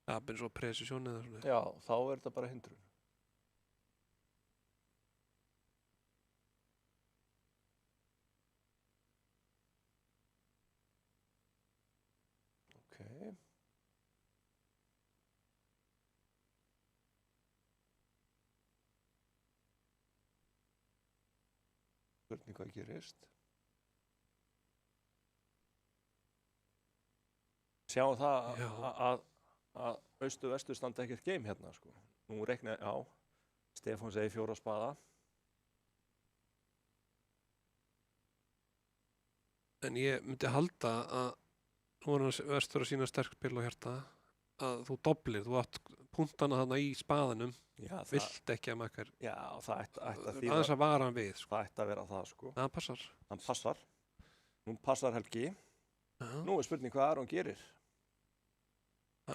Það er svo presisjón eða svona. Já, þá er þetta bara hindrun. Ok. Spurning hvað gerist. Sjáum það Já. að austu-vestu standa ekkert geim hérna, sko. Nú reikna, já, Stefán segir 4 spaða. En ég myndi halda að nú er hann vestur að sína sterk spil og hjarta að þú doblir, þú átt punktana þarna í spaðinum, Já, vilt ekki að makkar það ætti að þýða, aðeins að vara hann við, sko. það ætti að vera það, sko. Það passar. Hann passar. Nú passar Helgi. Já. Nú er spurning hvað Aron gerir.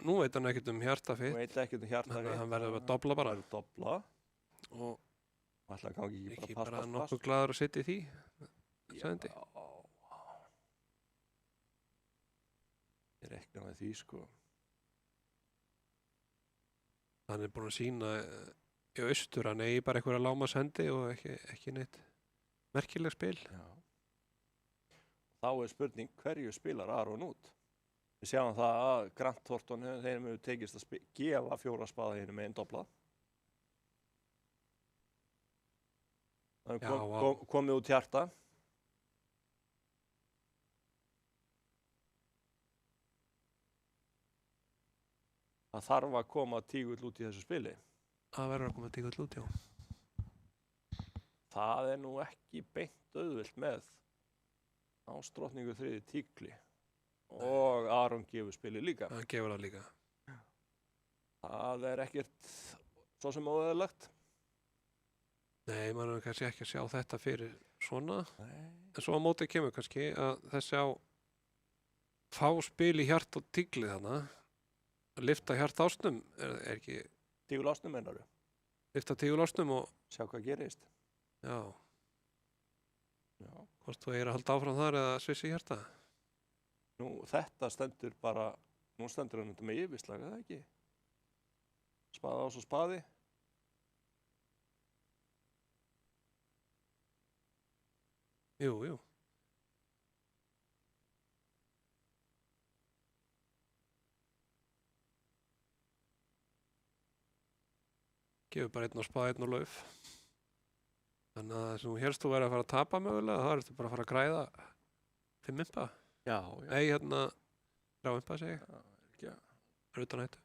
Nú veit hann ekkert um hjarta Nú fitt, veit ekki um hjarta þannig að hann verður að dobla bara Hann verður að dobla. og Ætla að gangi ekki bara bara nokkuð glaður að sitja í því. Sændi. Ég reikna með því, sko. Hann er búinn að sína í austur, hann eigi bara einhverja lágmarkshendi og ekki neitt merkileg spil. Já. Þá er spurning hverju spilar Aron út. Við sjáum það að Grant Thornton þeim hefur tekist að gefa 4 spaða hérna með einn dobla. Það Já, er komið út hjarta. Það þarf að koma tígull út í þessu spili. Það verður að koma tígull út, já. Það er nú ekki beint auðvelt með Ásdrottningu 3. tígli og Aron gefur spili líka. Það gefur það líka. Það er ekkert svo sem óeðlilegt. Nei, maður er kannski ekki að sjá þetta fyrir svona. Nei. En svo á móti kemur kannski að þessi á fá spil í hjart og tígli þarna. Að lifta hjart ásnum er ekki Tígull ásnum mennaru. lifta tígul ásnum og Sjá hvað gerist. já, Já. hvort þú er að halda áfram þar eða svissi hjarta. Nú þetta stendur bara, nú stendur hann með yfirslag, eða ekki? Spaða ás og spaði. Jú. Gefur bara einn á spað, einn á lauf. Þannig að þess að þú helst þú verið að fara að tapa mögulega, þá ertu bara að fara að græða 5 impa. Já. Nei, hérna 3 impa segi ég. Já, ekki að. Það er utan hættu.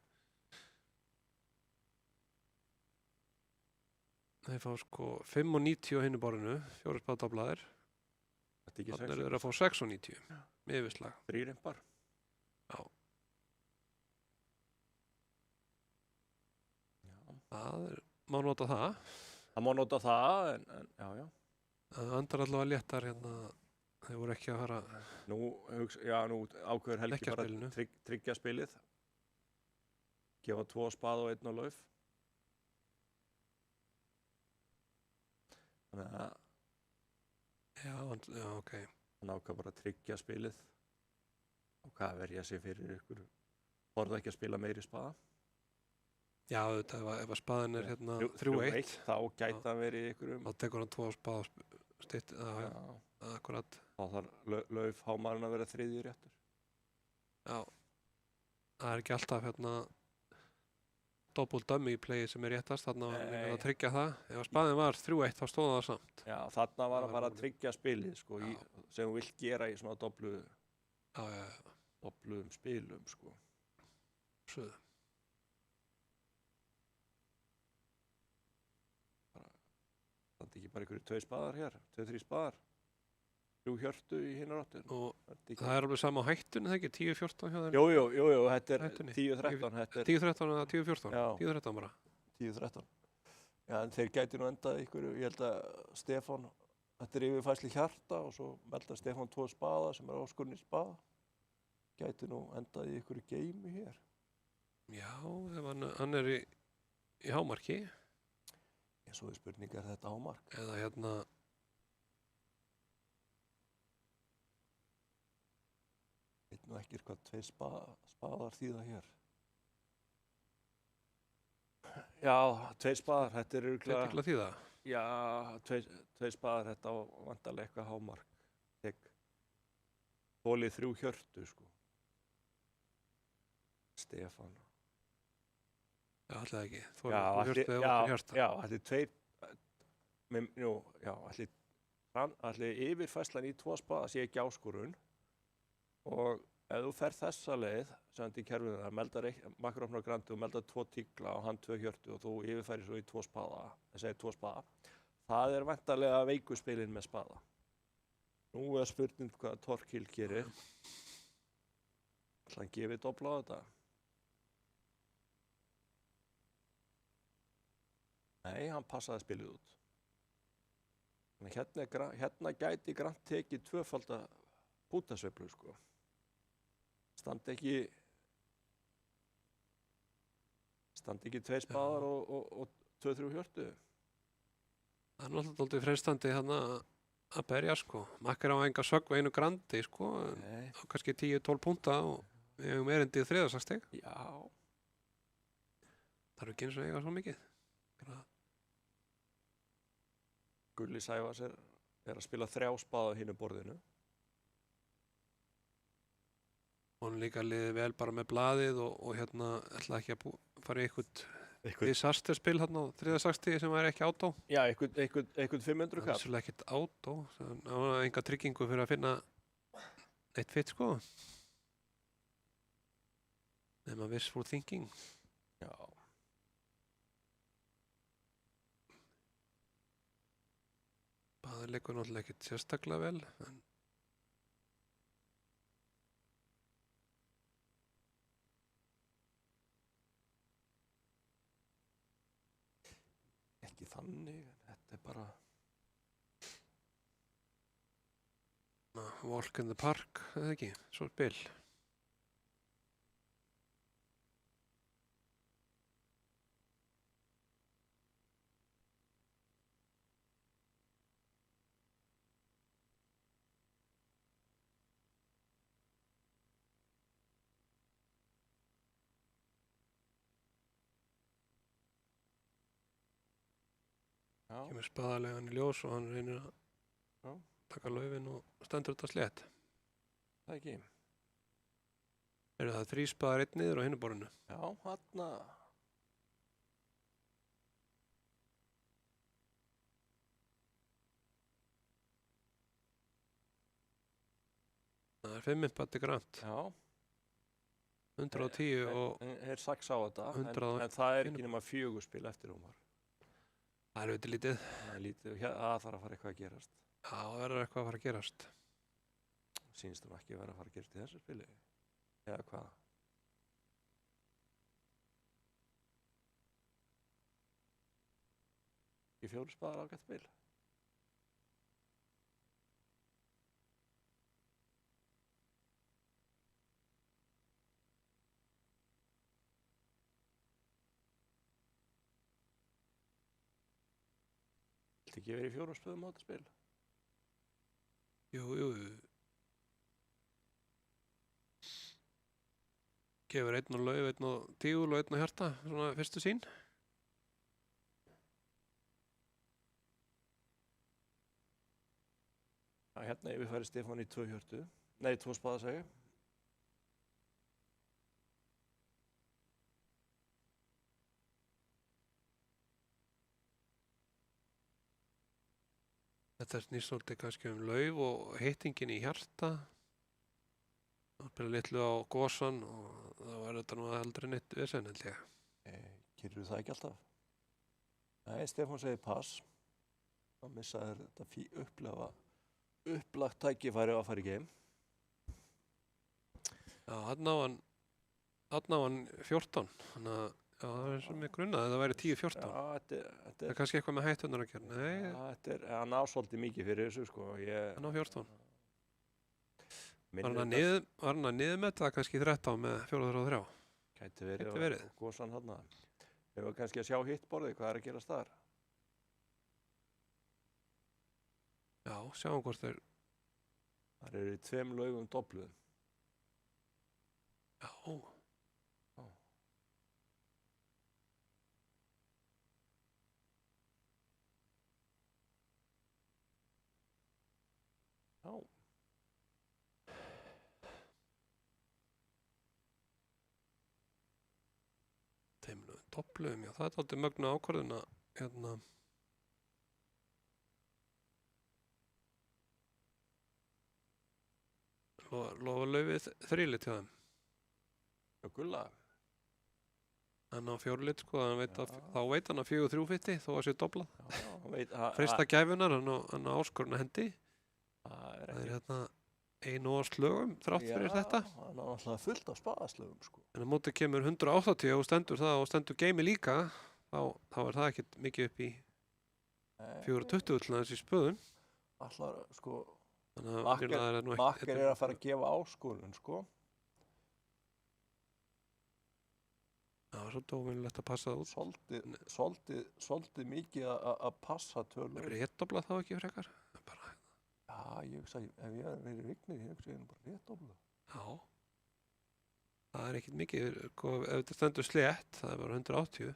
Þeir fá sko 5,90 á hinnu borðinu, 4 spað doblaðir. Þetta ekki Þannig 6. eru þeir að fá 6,90 með yfirslag. 3 impar. Já. Já. Það er, má nota það. Það má nota það, en já. Það andar allavega léttar hérna, þeir voru ekki að fara Nú ákveður Helgi Leggja bara spilinu. tryggja spilið. Gefa 2 spaða og 1 á lauf. Þannig að já, ok. hann ákvað bara að tryggja spilið og hvað verja sig fyrir ykkur orða ekki að spila meiri spaða. Já, þetta ef að spaðin er hérna 3-1 þá gæti Já. hann verið ykkur þá tekur hann 2 spaða stitt, já, akkurat. þá þarf Lauf Hámarinn að vera þriðji réttur. Já, það er ekki alltaf hérna double dummy play sem er réttast, þarna var Nei. að tryggja það. Ef að spaðin var 3-1 þá stóð það samt. Já, þarna var Það að var fara að málið. tryggja spilið sko, sem þú vilt gera í svona Já, dobluðum spilum sko. svo. Þannig ekki bara ykkur 2 spaðar hér, 2-3 spaðar, 3 hjörtu í hinnar áttin. Og það er alveg sama á hættunni, það ekki? 10-14 hjá þeim? Jú, þetta er Hættunni. 10-13, þetta er 10-13 eða 10-14? Já. 10-13 bara. 10-13. Já, en þeir gæti nú endað ykkur, ég held að Stefán, þetta er yfirfærsli hjarta og svo melda Stefán 2 spaða sem er áskurinn í spaða. Gæti nú endað í ykkur geimi hér. Já, ef hann er í hámarki, En svo er spurning, er þetta hámark? eða hérna, Veit nú ekki hvað 2 spaðar þýða hér. Já, 2 spaðar, þetta er þetta er til að þýða. Já, 2 spaðar, þetta á vantarlega eitthvað hámark. Þolið 3 hjörtu, sko. Stefán. Já, alltaf ekki. Þú Já, hjörtu eða vantar hjarta. já, allir 2, allir yfirfærslan í 2 spaða sé ekki áskorun og ef þú ferð þessa leið, sem í kerfinu þar, meldar makrófnar grandi og meldar 2 tíkla og hann 2 hjörtu og þú yfirfærir svo í 2 spaða, það 2 spaða, það er væntanlega veiku spilin með spaða. Nú er spurning hvað Torkil gerir. Ætla hann gefið dobla á þetta? Nei, hann passaði spilið út. Þannig hérna gæti Grant tekið 2-falda bútasveiflu, sko. Standi ekki 2 spaðar og 2-3 hjörtu. Það er náttúrulega dálítið freistandi hérna að berja, sko. Makkar á enga sögg einu grandi, sko. Nei. Á kannski 10-12 púnta og við hefum erindið 3. stig. Já. Það eru ekki eins og eiga svo mikið. Gulli Sævars er að spila 3 spaða á hinu borðinu. Hún líka liði vel bara með blaðið og hérna ætla ekki að fara í eitthvað disasterspil hérna á 3. stigið sem væri ekki átó. Já, eitthvað 500 Það er kall. svolítið ekkert átó. Það var enga tryggingu fyrir að finna eitt fitt, sko. Nema wishful thinking. Já. Baðið leikur náttúrulega ekkert sérstaklega vel. En Ekki þannig, þetta er bara... walk in the park, eða ekki? Svo spil. Já, Kemur spaðalegan í ljós og hann reynir að Já. taka laufin og stendur þetta slétt. það ekki. Eru það 3 spaðar einn niður á hinu borðinu? Já, þarna... Það er 5 uppatti Grant. Já. 110 og Er 6 á þetta, 100 en það er ekki nema 4 spil eftir Ómar. það er auðvitað lítið. Það er lítið, það þarf að fara eitthvað að gerast. Já, það verður eitthvað að fara að gerast. Sýnst þú ekki vera að fara að gerast í þessu spili? Eða hvað? Í 4 spaðar ágætt spil. Viltu ekki verið í 4 stöðum á þetta spil? Jú. Gefur einn á Lauf, einn á Tígul og einn á Hjarta, svona fyrstu sín. Hérna yfirfæri Stefán í 2 hjörtu. Nei, 2 spaða segi. Þetta snýst svolítið kannski Lauf og hittingin í Hjarta. Það byrja litlu á Gosan og það var þetta nú aldrei neitt vesen, held ég. Gerir það ekki alltaf? Nei, Stefán segir pass. Það missaði þetta upplagt tækifæri að fara í geim. Já, þarna á hann 14, þannig að já, það er sem ég grunnaði, það væri 10-14. Já, þetta Það er kannski eitthvað með hættunar að gera. Nei, Já, hann á svolítið mikið fyrir þessu, sko. hann á 14. Var Var hann að niðurmeta kannski 13 með 4-3? Gæti Gæti verið. verið. Gosan þarna. Við varum kannski að sjá hittborðið, hvað er að gerast þar? Já, sjáum hvort þeir. Það eru í 2 laugum dobluðum. Já. Já. Þeimlu toppluðum, já, það er alltaf mögnu ákvörðuna hérna. Lofa Laufið 3 lit hjá þeim. Já, gulla. Hann á 4 lit, sko, þá veit hann að 4-3 fitti, þó að sé doblað. Já, hann veit. Frista gæfunar, hann á áskoruna hendi. Það Það er hérna einu og slögum þrátt fyrir þetta. Já, hann á alltaf fullt af spaðaslögum, sko. En á móti kemur 180 og stendur það og stendur geimi líka, þá er það ekkert mikið upp í 420 til þessi spöðun. Allar, sko, Þannig að Makker það er nú Makker er að fara að gefa áskorun, sko. Það var svolítið óvinnilegt að passa það út. Svolítið mikið að passa tölur. Réttobla þá ekki frekar? Bara, Já, ég hugsa, ef ég hef verið Vignir, ég hugsa, ég er bara réttofla. já. Það er ekkert mikið, sko, ef þetta stendur slétt, það er bara 180.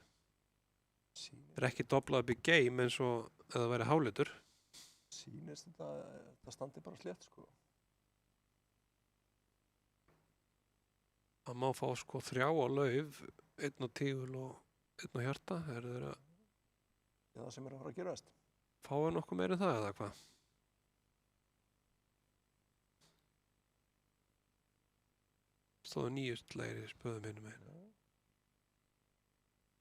Það er ekki doblað upp í game eins og ef það væri hálitur. Sýnist þetta standi bara slétt, sko. Það má fá sko 3 á Lauf, 1 á Tígul og 1 á Hjarta. Er þeir að Það sem er að fara að gerast. fá nokkuð meira en það eða hvað? Stóðu 9 slegir í spöðum hinum einu.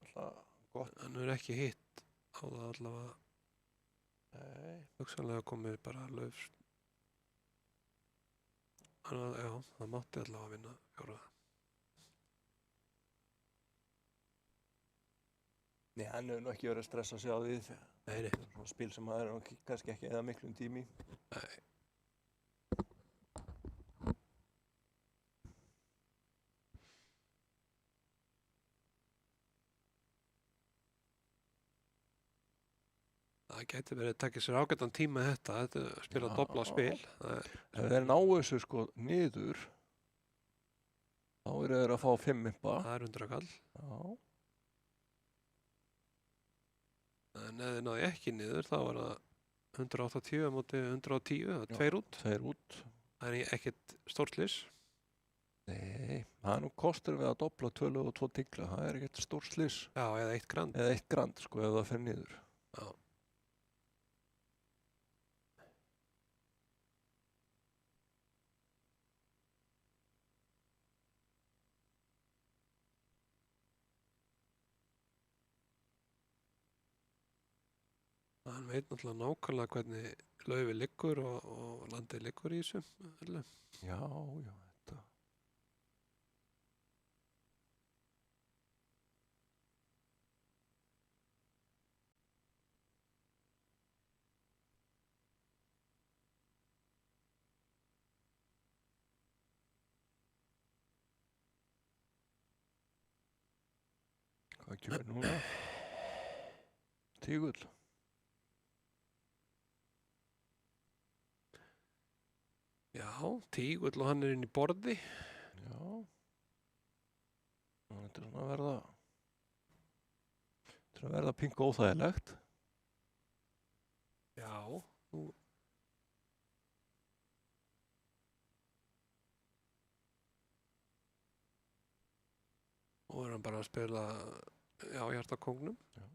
Alltaf gott. Hann er ekki hitt á það allavega. Nei. Hugsanlega komið bara Lauf. Já, það mátti allavega vinna 4. Nei, hann hefur nú ekki verið að stressa sig á því. Nei. Svona spil sem það er kannski ekki eða miklum tími. Nei. Það gæti verið að taka sér ágættan tíma þetta að spila doblað spil. Ef þeir ná þessu, sko, niður, þá eru þeir að fá 5 impa. Það er 100 kall. Já. En ef þið náðu ekki niður, þá var það 180 á móti 110, það er 2 út. 2 út. Það er ekkert stórslys. Nei, það er nú kostur við að dobla 2 og 2 tigla. Það er ekkert stór slys. Já, eða 1 grand. Eða 1 grand, sko, ef það fer niður. Já. Hann veit náttúrulega nákvæmlega hvernig Laufið liggur og landið liggur í þessu. Já, þetta. Hvað kemur núna? Tígull. Já, Tígull og hann er inn í borði. Já. Þetta er svona að verða pink óþægilegt. Já, nú. Og er hann bara að spila, já, hjartakóngnum. Já.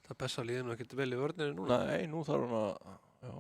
Það besta liðinu ekkert vel í vörninni núna. Nei, nú þarf hann að, já.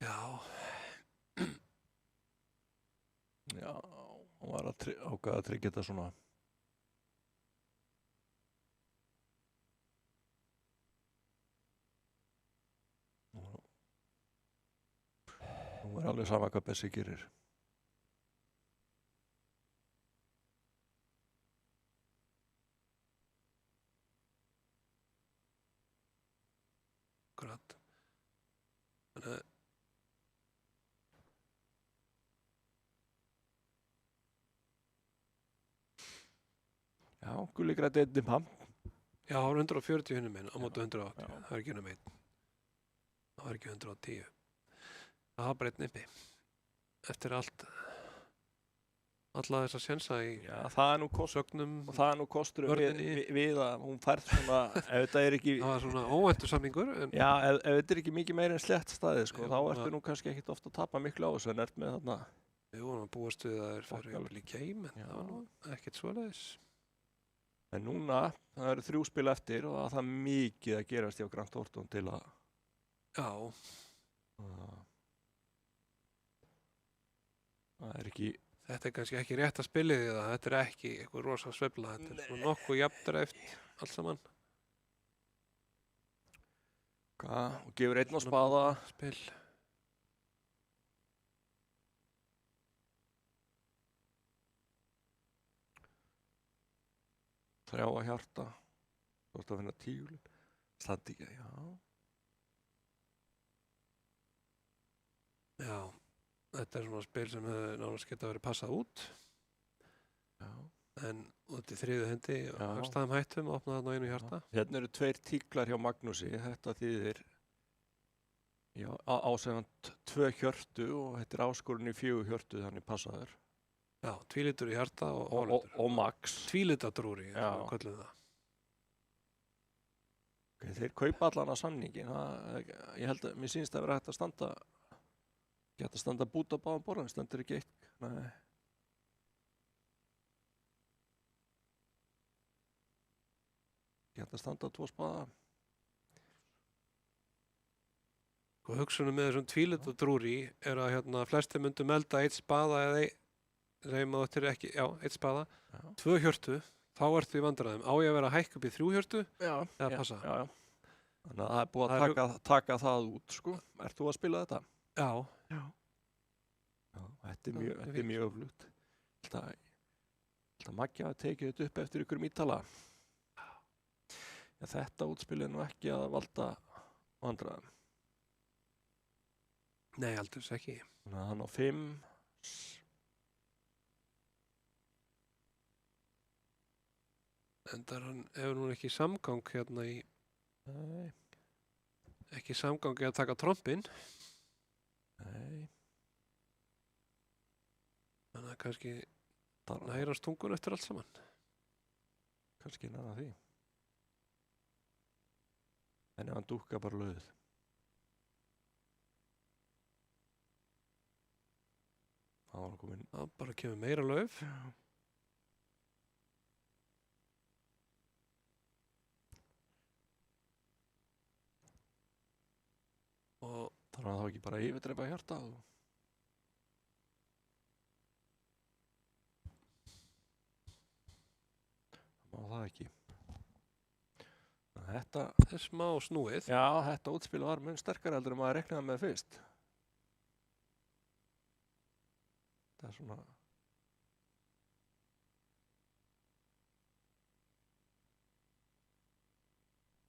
Já, Já, hann var að ákveða að tryggja þetta svona. Nú er alveg sama hvað Bessi gerir. akkurat. Þannig að Já, Gulli græddi einnig pam. já, það var 140 hinum minn á móti 180. já. Það er ekki hennar meitt. Það var ekki 110. Það var bara einn nippi. Eftir allt, alla þessa sjensa í Já, það er nú sögnum. og það er nú kostur Vörninni. við að hún færð svona, ef þetta er ekki, Það var svona óvæntur samningur. En já, ef þetta er ekki mikið meira en slett staðið, sko, Jú, þá ertu það- nú kannski ekkit ofta að tapa miklu á þessu en ert með þarna. við vorum að búast við að þeir færi Þokkalegt. upp í game, en Já. það var nú ekkert svoleiðis. En núna, það eru 3 spil eftir og það er mikið að gerast hjá Grant Thornton til að Já, það er ekki, þetta er kannski ekki rétt að spila því það. Þetta er ekki eitthvað rosa sveifla. Þetta er svona nokkuð jafndreift allt saman. og gefur einn á spaða. Spil. Þrjá að hjarta, þú ert að finna tíulinn, standi ekki, já. Já, þetta er svona spil sem hefur nánast geta verið passað út. Já. En út í þriðu hendi og Já. högstaðum hættum og opnaði þarna einu hjarta. Hérna eru 2 tíklar hjá Magnúsi, þetta þýðir já, ásegant 2 hjörtu og þetta er áskorun í 4 hjörtu þannig passaður. Já, tvílitur í hjarta og Og hálflitur. max. Tvílitadrúri, eins Já. og við köllum það. Okay, þeir kaupa allan að samningin, ég held að mér sýnst að vera hægt að standa, ekki hægt að standa bút á báðum borðum, stendur ekki eitt, nei. Ekki hægt að standa 2 spaða. Og hugsunum með þessum tvílitadrúri er að hérna flesti myndu melda 1 spaða eða segjum að þetta er ekki, já, 1 spaða, Já. 2 hjörtu, þá ertu í vandræðum. Á ég að vera að hækka upp í 3 hjörtu? Já, Eða passa. Já. Þannig að það er búið Það að taka það út, sko. Ert þú að spila þetta? Já. Já. Þetta er Já, mjög, ég þetta er mjög öflugt. Þetta Maggi hafi tekið þetta upp eftir ykkur ítala. Þetta útspil er nú ekki að valda vandræðum. Nei, aldurs ekki. Þannig að hann á 5. Endar hann hefur nú ekki samgang hérna í, Nei, ekki samgang í að taka trompin. nei. Þannig að kannski Þar nærast tungun eftir allt saman. kannski næra því. En ef hann dúkka bara löðið. Það var komin. Það bara kemur meira lauf. Og Þarf hann þá ekki bara að yfirdreipa hjartað? Má það ekki. Þetta, Það er smá snúið. já, þetta útspil var mun sterkara heldur en maður reiknaði með fyrst. Það er svona...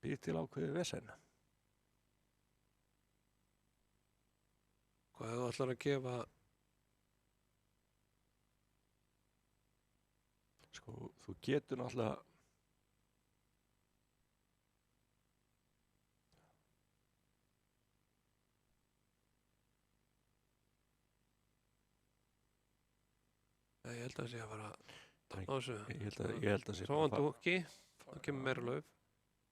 Býr til ákveðið vesen. Hvað ef þú ætlar að gefa, Sko, þú getur náttúrulega... ég held að það sé að fara Nei, á þessu. Ég held að sé Svo bara hann að fara... dúkki, þá kemur meira lauf.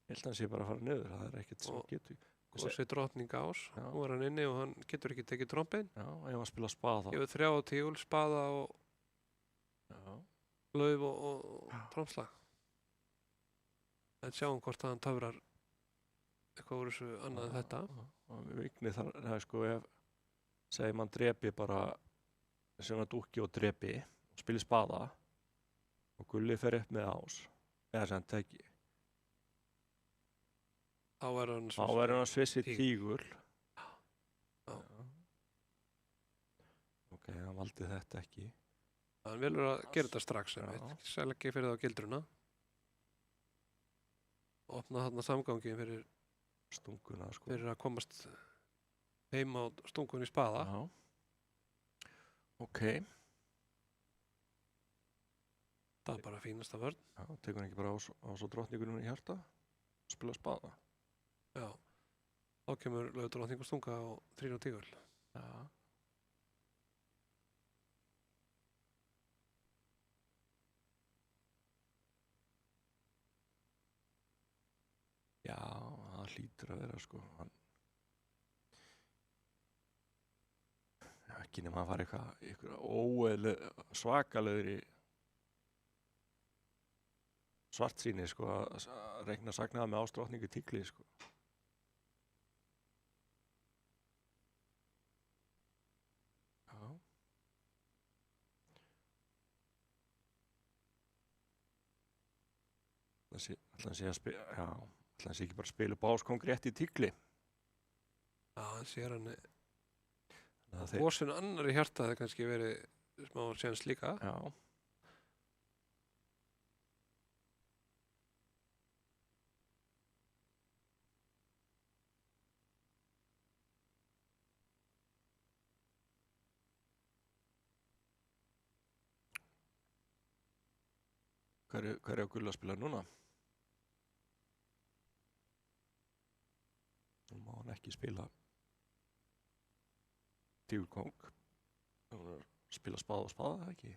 Ég held að hann sé bara að fara niður. Það er ekkert sem Og- getur... Gossi drottning ás. Já. Nú er hann inni og hann getur ekki tekið trompin. Já, ef hann spila spaða þá. Gefur 3 á tígul, spaða og Já. lauf og trompslag. En sjáum hvort að hann töfrar eitthvað úr þessu annað en þetta. Og vikni þar, það er sko ef segjum hann drepi bara sem hann dúkki og drepi og spili spaða og Gulli fer upp með ás eða sem hann teki Þá er hann þá verður hann svissi tígul. Já. Ok, hann valdi þetta ekki. Hann velur að gera þetta strax Já. Sæl ekki fyrir það á gildruna. Opna þarna samgangin fyrir Stunguna sko. að komast heim á stungun í spaða. Já. Ok, Það er bara fínasta vörn. já, tekur hann ekki bara á svo drottningunum í hjarta og spila spaða. Já. Þá kemur lauf drottning og stunga og 3 á tígul. Já. Já, það hlýtur að vera sko. Já, ekki nema að fara eitthvað svakalegur í svartsýni sko að reikna sagnaða með ásdrottningu tígli sko. Já. Ætli hann sé að spila, já, ætli hann sé ekki bara að spila upp áskong rétt í tígli. Já, hann sér hann. Þannig að þeir- Gosin annar í hjarta hefði kannski verið smá séns líka. Já. Hver er á Gulla að spila núna? Nú má hann ekki spila tígulkóng. Hann er að spila spaða og spaða, ekki?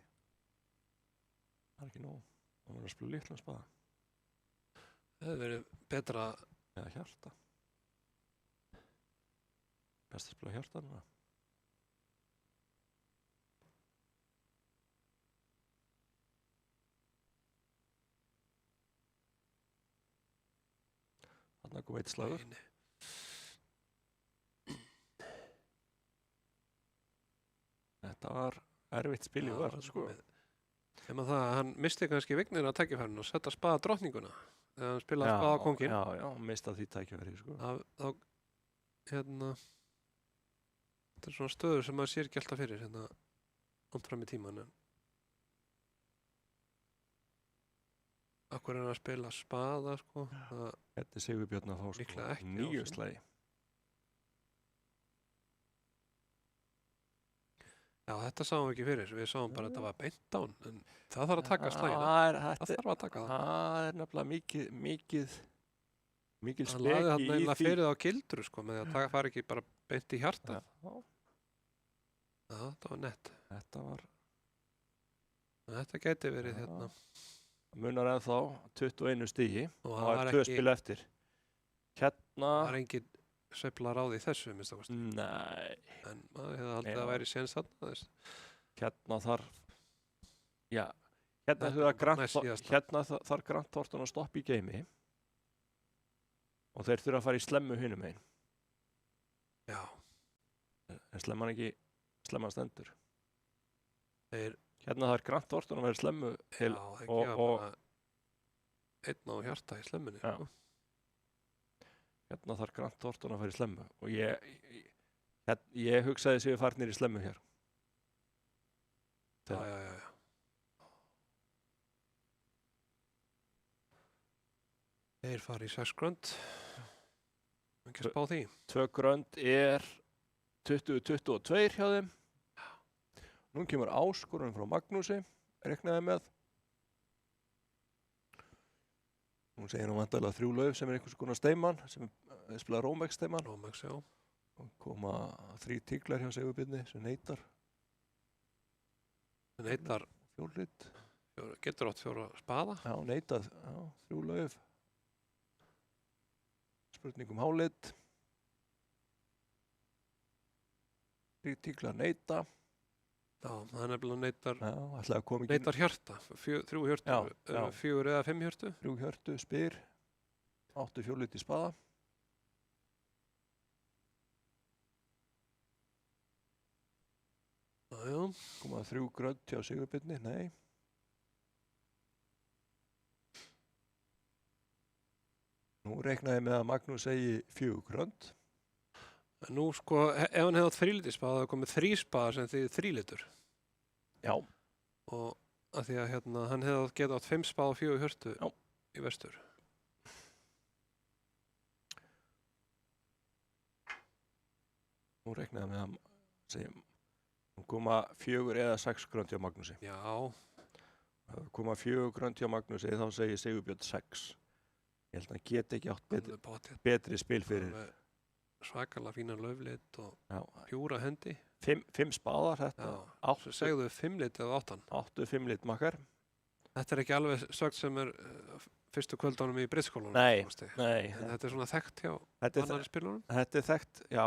Það er ekki nóg. Hann er að spila litlan spaða. Það hefði verið betra. Eða hjarta. Best að spila hjarta núna. Þarna kom eitt slagur. Nei. Þetta var erfitt spil í Já, vörð, sko. Ef maður það að hann misti kannski vignir að tækifærinu og setja spaða drottninguna þegar hann spilaði Já, spaða kóngin. Já, já, mistað því tækifæri, sko. Þá, hérna, þetta er svona stöður sem maður sér ekki alltaf fyrir, hérna, langt fram í tíman, en akkur er hann að spila spaða, sko, það, Þetta er Sigurbjörn að fá, sko, Líklega ekki á 9 sig. slagi. já, þetta sáum við ekki fyrir, við sáum bara að þetta var beint án, en það þarf að taka slægina, Það það þarf að taka það. Það er nefnilega mikil Hann speki laði hann í eiginlega því. fyrir það á gildru, sko, með að taka fara ekki bara beint í hjarta. Já, Já, það var nett. þetta var, Þetta geti verið, Já. hérna, munar ennþá 21 stigi og og það það var er 2 ekki, spil eftir. Hérna, það var engin sveifla ráð í þessu, minnst það kosti. nei, En maður hefði haldið Já. að væri séns þarna, þess. hérna þarf, já, hérna Þetta þurfa er bara næst síðasta. hérna þarf Grant Thornton að stoppa í geimi og þeir þurfa að fara í slemmu hinum einn. Já, En slemman stendur. þeir, Hérna þarf Grant Thornton að vera í slemmu já, til þeir og- gefa og- bara einn á hjarta í slemmunni. Já. Sko. Hérna þarf Grant Thornton að fara í slemmu og ég hugsaði séu farnir í slemmu hér. Já. Þeir fara í 6 grönd. Ekki að spá því. 2 grönd er 20-22 hjá þeim. Nú kemur áskorun frá Magnúsi, reiknaði með. Nú segir hann vantarlega 3 lauf sem einhvers konar steiman, sem spila Romex steiman. Romex, já. Og koma 3 tíklar hjá Sigurbirni sem neitar. Neitar. 4 lit. Getur átt 4 spaða. Já, neitað. Já, 3 lauf. Spurningum hálit. 3 tíklar neita. Já, það er nefnilega neitar. Já, ætlaði að koma ekki. Neitar hjarta. 3 hjörtu. Já. 4 eða 5 hjörtu. 3 hjörtu, spyr. 8 4 lit í spaða. Já. Koma 3 grönd hjá Sigurbirni, nei. Nú reiknaði með að Magnús segi 4 grönd. Nú sko, ef hann hefði átt 3 liti spaða, það komið 3 spaða sem þýðir 3 litur. Já. Og að því að hann hefði getað átt 5 spaða og 4 hjörtu í vestur. Nú reiknaði með að segjum koma 4 eða 6 grönd hjá Magnúsi. Já. Koma 4 grönd hjá Magnúsi, þá segir Sigurbjörn 6. Ég held að hann geti ekki átt betri spil fyrir. Svakalega fína lauflit og pjúra hendi. 5 spaðar þetta. Svo segðu 5 lit eða 8. 8-5 lit makkar. Þetta er ekki alveg sögt sem er fyrstu kvöldánum í breiðskólanum. Nei. En þetta er svona þekkt hjá annari spilunum. Þetta er þekkt, já.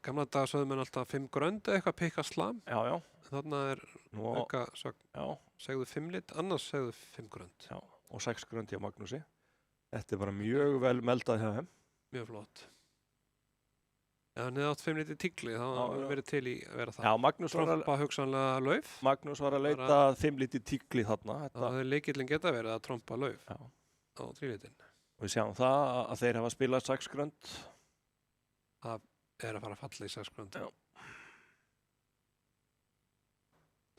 Gamla daga sögðu menn alltaf 5 grönd eða eitthvað pikka slam. Já. Þarna er auka sögn. Segðu 5 lit, annars segðu 5 grönd. Já, og 6 grönd hjá Magnúsi. Þetta er bara mjög vel meldað hjá þeim. Mjög flott. Ef hann hefði átt 5 liti tígli, þá hefði verið til í að vera það. Já, Magnús trompa hugsanlega lauf. Magnús var að leita 5 liti tígli þarna. Það hefði leikillin geta verið að trompa lauf á 3 litin. Og við sjáum það að þeir hafa spilað 6 grönd. Það er að fara að falla í 6 grönd. Já.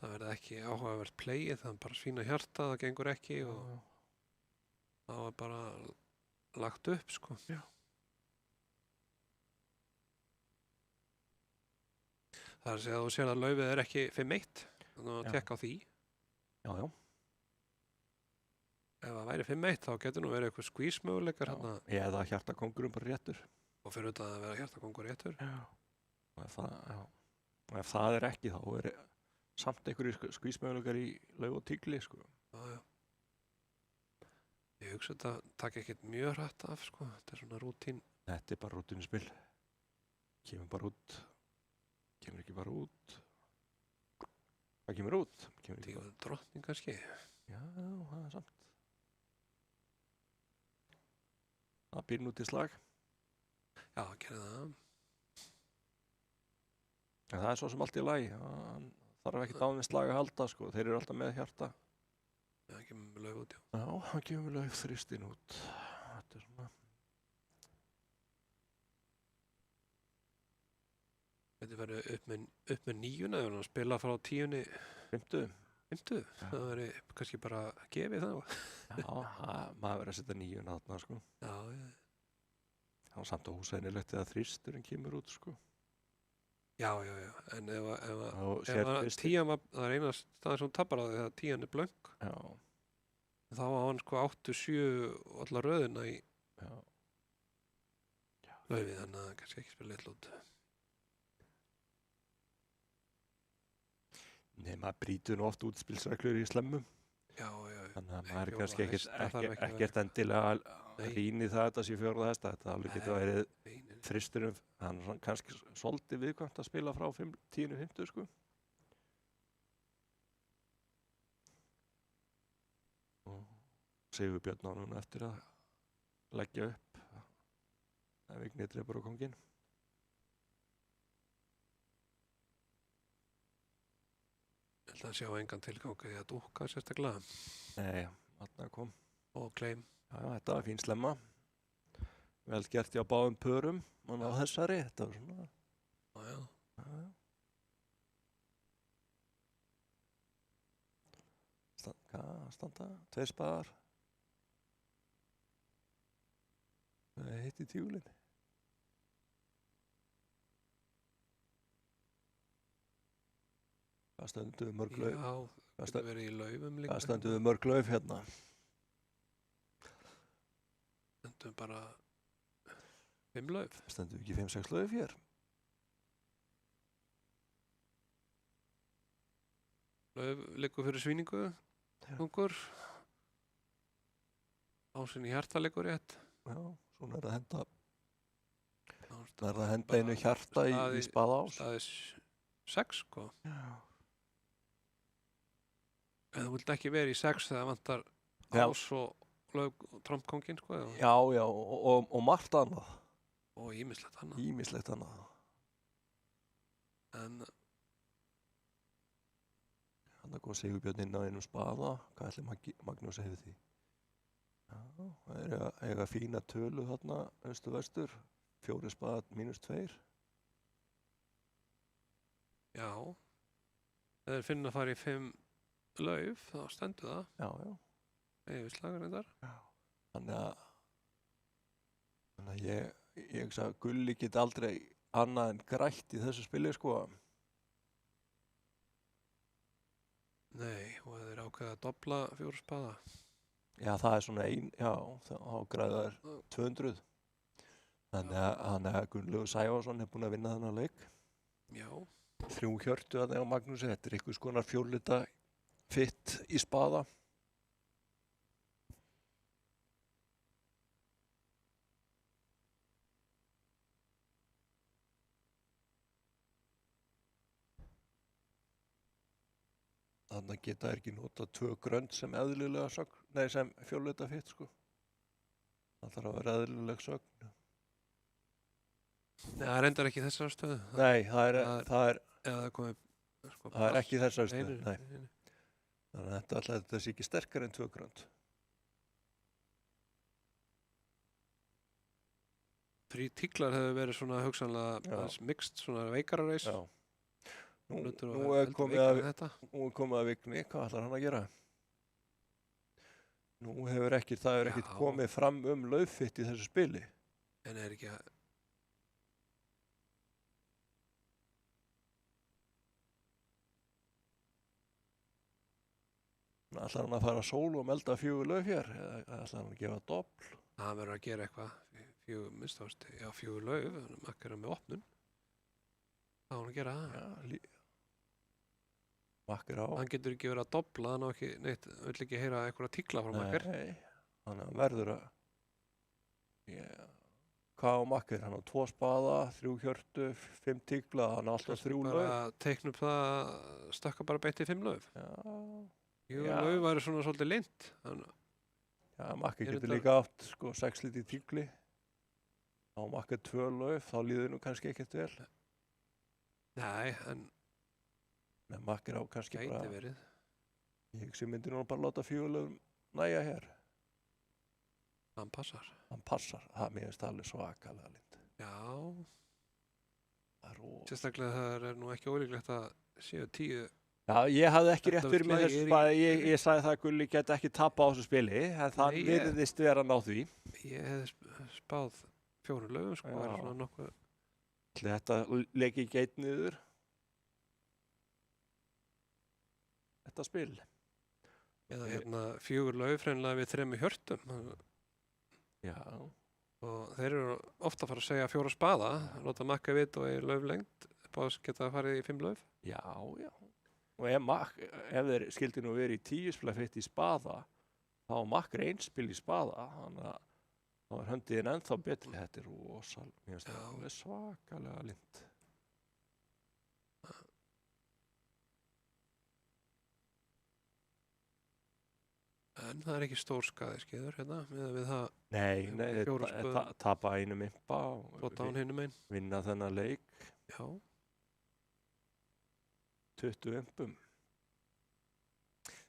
Það verði ekki áhugavert playið, það er bara svína hjarta, það gengur ekki og það var bara lagt upp, sko. Já. Það er að segja að þú sér að laufið er ekki 5-1, þannig að tekka á því. Já. Ef það væri 5-1 þá getur nú verið eitthvað skvísmöguleikar hérna. Eða hjartakongurum bara réttur. Og fyrir auðvitað að vera hjartakongur réttur. Já. Og ef það er ekki þá er samt einhverju skvísmöguleikar í lauf og tígli, sko. Já. Ég hugsa þetta taka ekkert mjög hratt af, sko. Þetta er svona rútín. Þetta er bara rútínuspil. Kemur bara út. Kemur ekki bara út. Hvað kemur út? Tíu drottning kannski. Já, það er samt. Það býr nú til slag. Já, gerði það. En það er svo sem allt í lagi. Hann þarf ekki dánið slag að halda, sko. Þeir eru alltaf með hjarta. Já, hann kemur með lauf út, já. Já, hann kemur með lauf þrýstin út. Þetta er svona. Þetta verður upp með 9, eða hann spila frá 10. 50. Það verður kannski bara gefið það. Já, maður verður að setja 9 þarna, sko. Já. Það var samt ósænilegt eða þrýsturinn kemur út, sko. Já. En ef 10 var, það er eina stað sem tapar á því þegar 10 er blönk. Já. Þá var hann sko 8-7 og alla röðina í laufið, þannig að það kannski ekki spila eitthvað út. Nei, maður brýtur nú oft útspilsreglur í slemmum. Já. Þannig að maður er kannski ekkert endilega að rýna í það þetta sé 4. hesta. Þetta alveg getur verið þristurinn. Hann er kannski svolítið viðkvæmt að spila frá 10-50, sko. Og Sigurbjörn á núna eftir að leggja upp. Það Vignir drepur á konginn. Ég held að sjá engan tilgangi að dúkka sérstaklega. Nei, þarna kom. og Kleim. Já, þetta var fín slemma. Vel gert hjá báðum pörum, mann á þessari, þetta var svona. Já. Standa, 2 spaðar. Það hitti tígulinn. Hvað stönduðu mörg lauf? Já, það getur verið í laufum líka. Hvað stönduðu mörg lauf hérna? Stundum bara 5 lauf. Stönduðu ekki 5-6 lauf hér? Lauf liggur fyrir svíningu, ungur. Ásinn í hjarta liggur rétt. Já, svona er að henda. Það er að henda einu hjarta í spaðás. Staðis 6, sko. Já. En þú vilt ekki vera í 6 þegar vantar ás og lauf trompkongin, sko. Já, og margt annað. Og ýmislegt annað. Ýmislegt annað. En Þannig kom Sigurbjörn inn á einum spaða. Hvað ætli Magnús hefði því? Já, það er eiga fína tölu þarna, austur-vestur. 4 spaðar -2. já, ef þeir finna að fara í 5 lauf, þá stendur það. Já. Yfirslagur reyndar. Já. Þannig að ég sagði að Gulli geti aldrei annað en grætt í þessu spili, sko. Nei, og ef þeir ákveða að dobla 4 spaða. Já, það er svona þá græða þær 200. Þannig að Gunnlaugur Sævarsson er búinn að vinna þennan leik. Já. 3 hjörtu þarna á Magnúsi. Þetta er einhvers konar 4 lita fitt í spaða. Þannig geta þær ekki nota 2 grönd sem eðlilega sögn, nei sem 4 lita fitt, sko. Það þarf að vera eðlileg sögn. Nei, það reyndar ekki þessar stöðu. Nei, það er ekki þessar stöðu, nei. Þannig að þetta sé ekki sterkar en 2 grönd. 3 tíklar hefur verið svona hugsanlega mixt, svona veikara reis. Já. Nú er komið að Vigni, hvað ætlar hann að gera? Nú hefur það ekkert komið fram lauffitt í þessu spili. En er ekki að Ætlar hann að fara sólu og melda 4 lauf hér? Eða ætlar hann að gefa dobl? Það verður að gera eitthvað. 4 lauf, makkar með opnun. Það var hann að gera það. Já, makkar á. Hann getur ekki verið að dobla, hann á ekki neitt, vill ekki heyra einhverja tíkla frá makkar. Nei, þannig að hann verður að... Hvað á makkar? Hann á 2 spaða, 3 hjörtu, 5 tíkla, hann á alltaf 3 lauf. Bara teikna upp það, stökka bara beitt í 5 lauf. Já. 4 lauf væri svona svolítið lint. Já, makkar getur líka átt 6 liti tíkli. Á makkar 2 lauf, þá líður nú kannski ekkert vel. Nei, en... Nei, makkar á kannski bara... Gæti verið. Ég sem myndi nú bara láta 4 lauf næja hér. Hann passar. Hann passar, það mér finnst alveg svakalega lind. Já. Það er sérstaklega það er nú ekki ólíklegt að séu 10. Já, ég hafði ekki rétt fyrir mig þessu spaði. Ég sagði það að Gulli geti ekki tapa á þessu spili, en það virðist vera ná því. Ég hef spáð 4 laufum, sko, það er svona nokkuð. Þetta leiki ekki einn niður. Þetta spil. Eða 4 lauf hreinlega við 3 hjörtum. Já. Og þeir eru ofta að fara að segja 4 spaða, nota makka vit og í lauflengt, báðs geta að fara í 5 lauf. Já. Og ef þeir skildi nú verið í 10 spila fitt í spaða, þá makkar 1 spil í spaða, þannig að þá er höndiðin ennþá betri. Þetta er rosalega, mér finnst það alveg svakalega lind. En það er ekki stór skaði, skeiður, hérna, við það. Nei, tapa einum impa og vinna þennan leik. Já. 20 impum.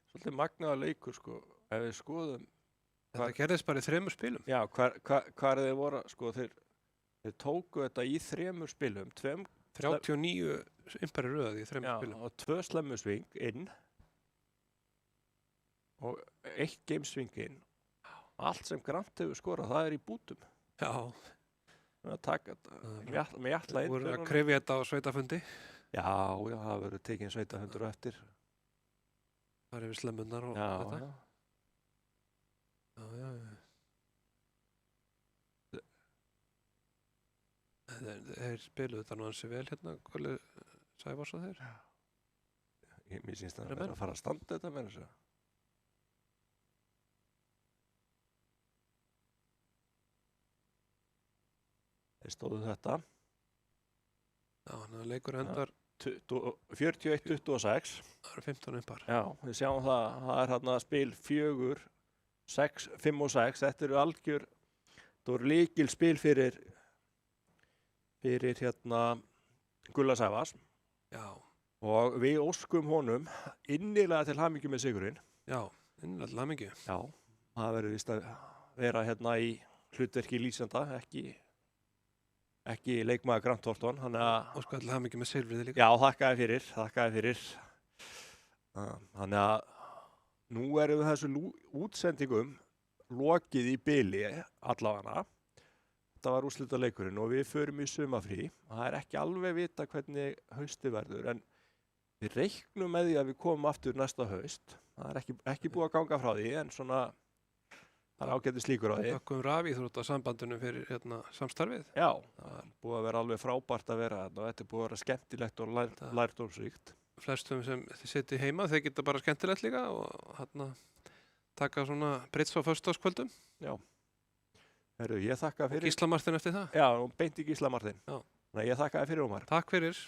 Svolítið magnaða leikur, sko. ef við skoðum, Þetta gerðist bara í 3 spilum. já, hvar þeir voru, sko, þeir tóku þetta í 3 spilum, 39 impari röð í 3 spilum. og 2 slemmusving inn og 1 gamesving inn. Allt sem Grant hefur skorað, það er í bútum. Já, Að taka þetta, með jafnla inn. voru að krefja þetta á sveitafundi. Já, það verður tekinn sveitahundur á eftir. Það er yfir slemmunnar og Já, þetta. já. Já. Þeir spiluðu þetta nú ansi vel hérna, Gulli Sævars og þeir. Mér syns það Eru að vera menn? að fara að standa þetta með þessu. Þeir stóðu þetta. Já, þannig að leikur endar, 41-26. það eru 15 impar. Já, við sjáum það er hérna spil 4, 6, 5 og 6. Þetta eru algjör, það voru lykil spil fyrir hérna Gulla Sævars Já, og við óskum honum innilega til hamingju með sigurinn. já, innlega mikið. Já, það verður víst að vera hérna í hlutverki lýsenda, ekki leikmaður Grant Thornton, þannig að Og sko alltaf mikið með silfrið líka. já, þakkaði fyrir. Þannig að nú erum við þessu útsendingum lokið í bili allavega. Þetta var úrslitaleikurinn og við förum í sumarfrí. Það er ekki alveg vita hvernig haustið verður, en við reiknum með því að við komum aftur næsta haust. Það er ekki búið að ganga frá því, en svona það er ágætis líkur á því. Þakkum rafíþróttasambandinu fyrir hérna, samstarfið. Já, það er búið að vera alveg frábært að vera þarna og þetta er búið að vera skemmtilegt og lærdómsríkt. Flestum sem þið sitji heima, þeir geta bara skemmtilegt líka og hérna taka svona brits á föstudagskvöldum. Já. Herru, ég þakka Og fyrir. Gísla Martin eftir það. Já, og beint í Gísla Martin. Já. Nei, ég þakka fyrir, Ómar. Takk fyrir.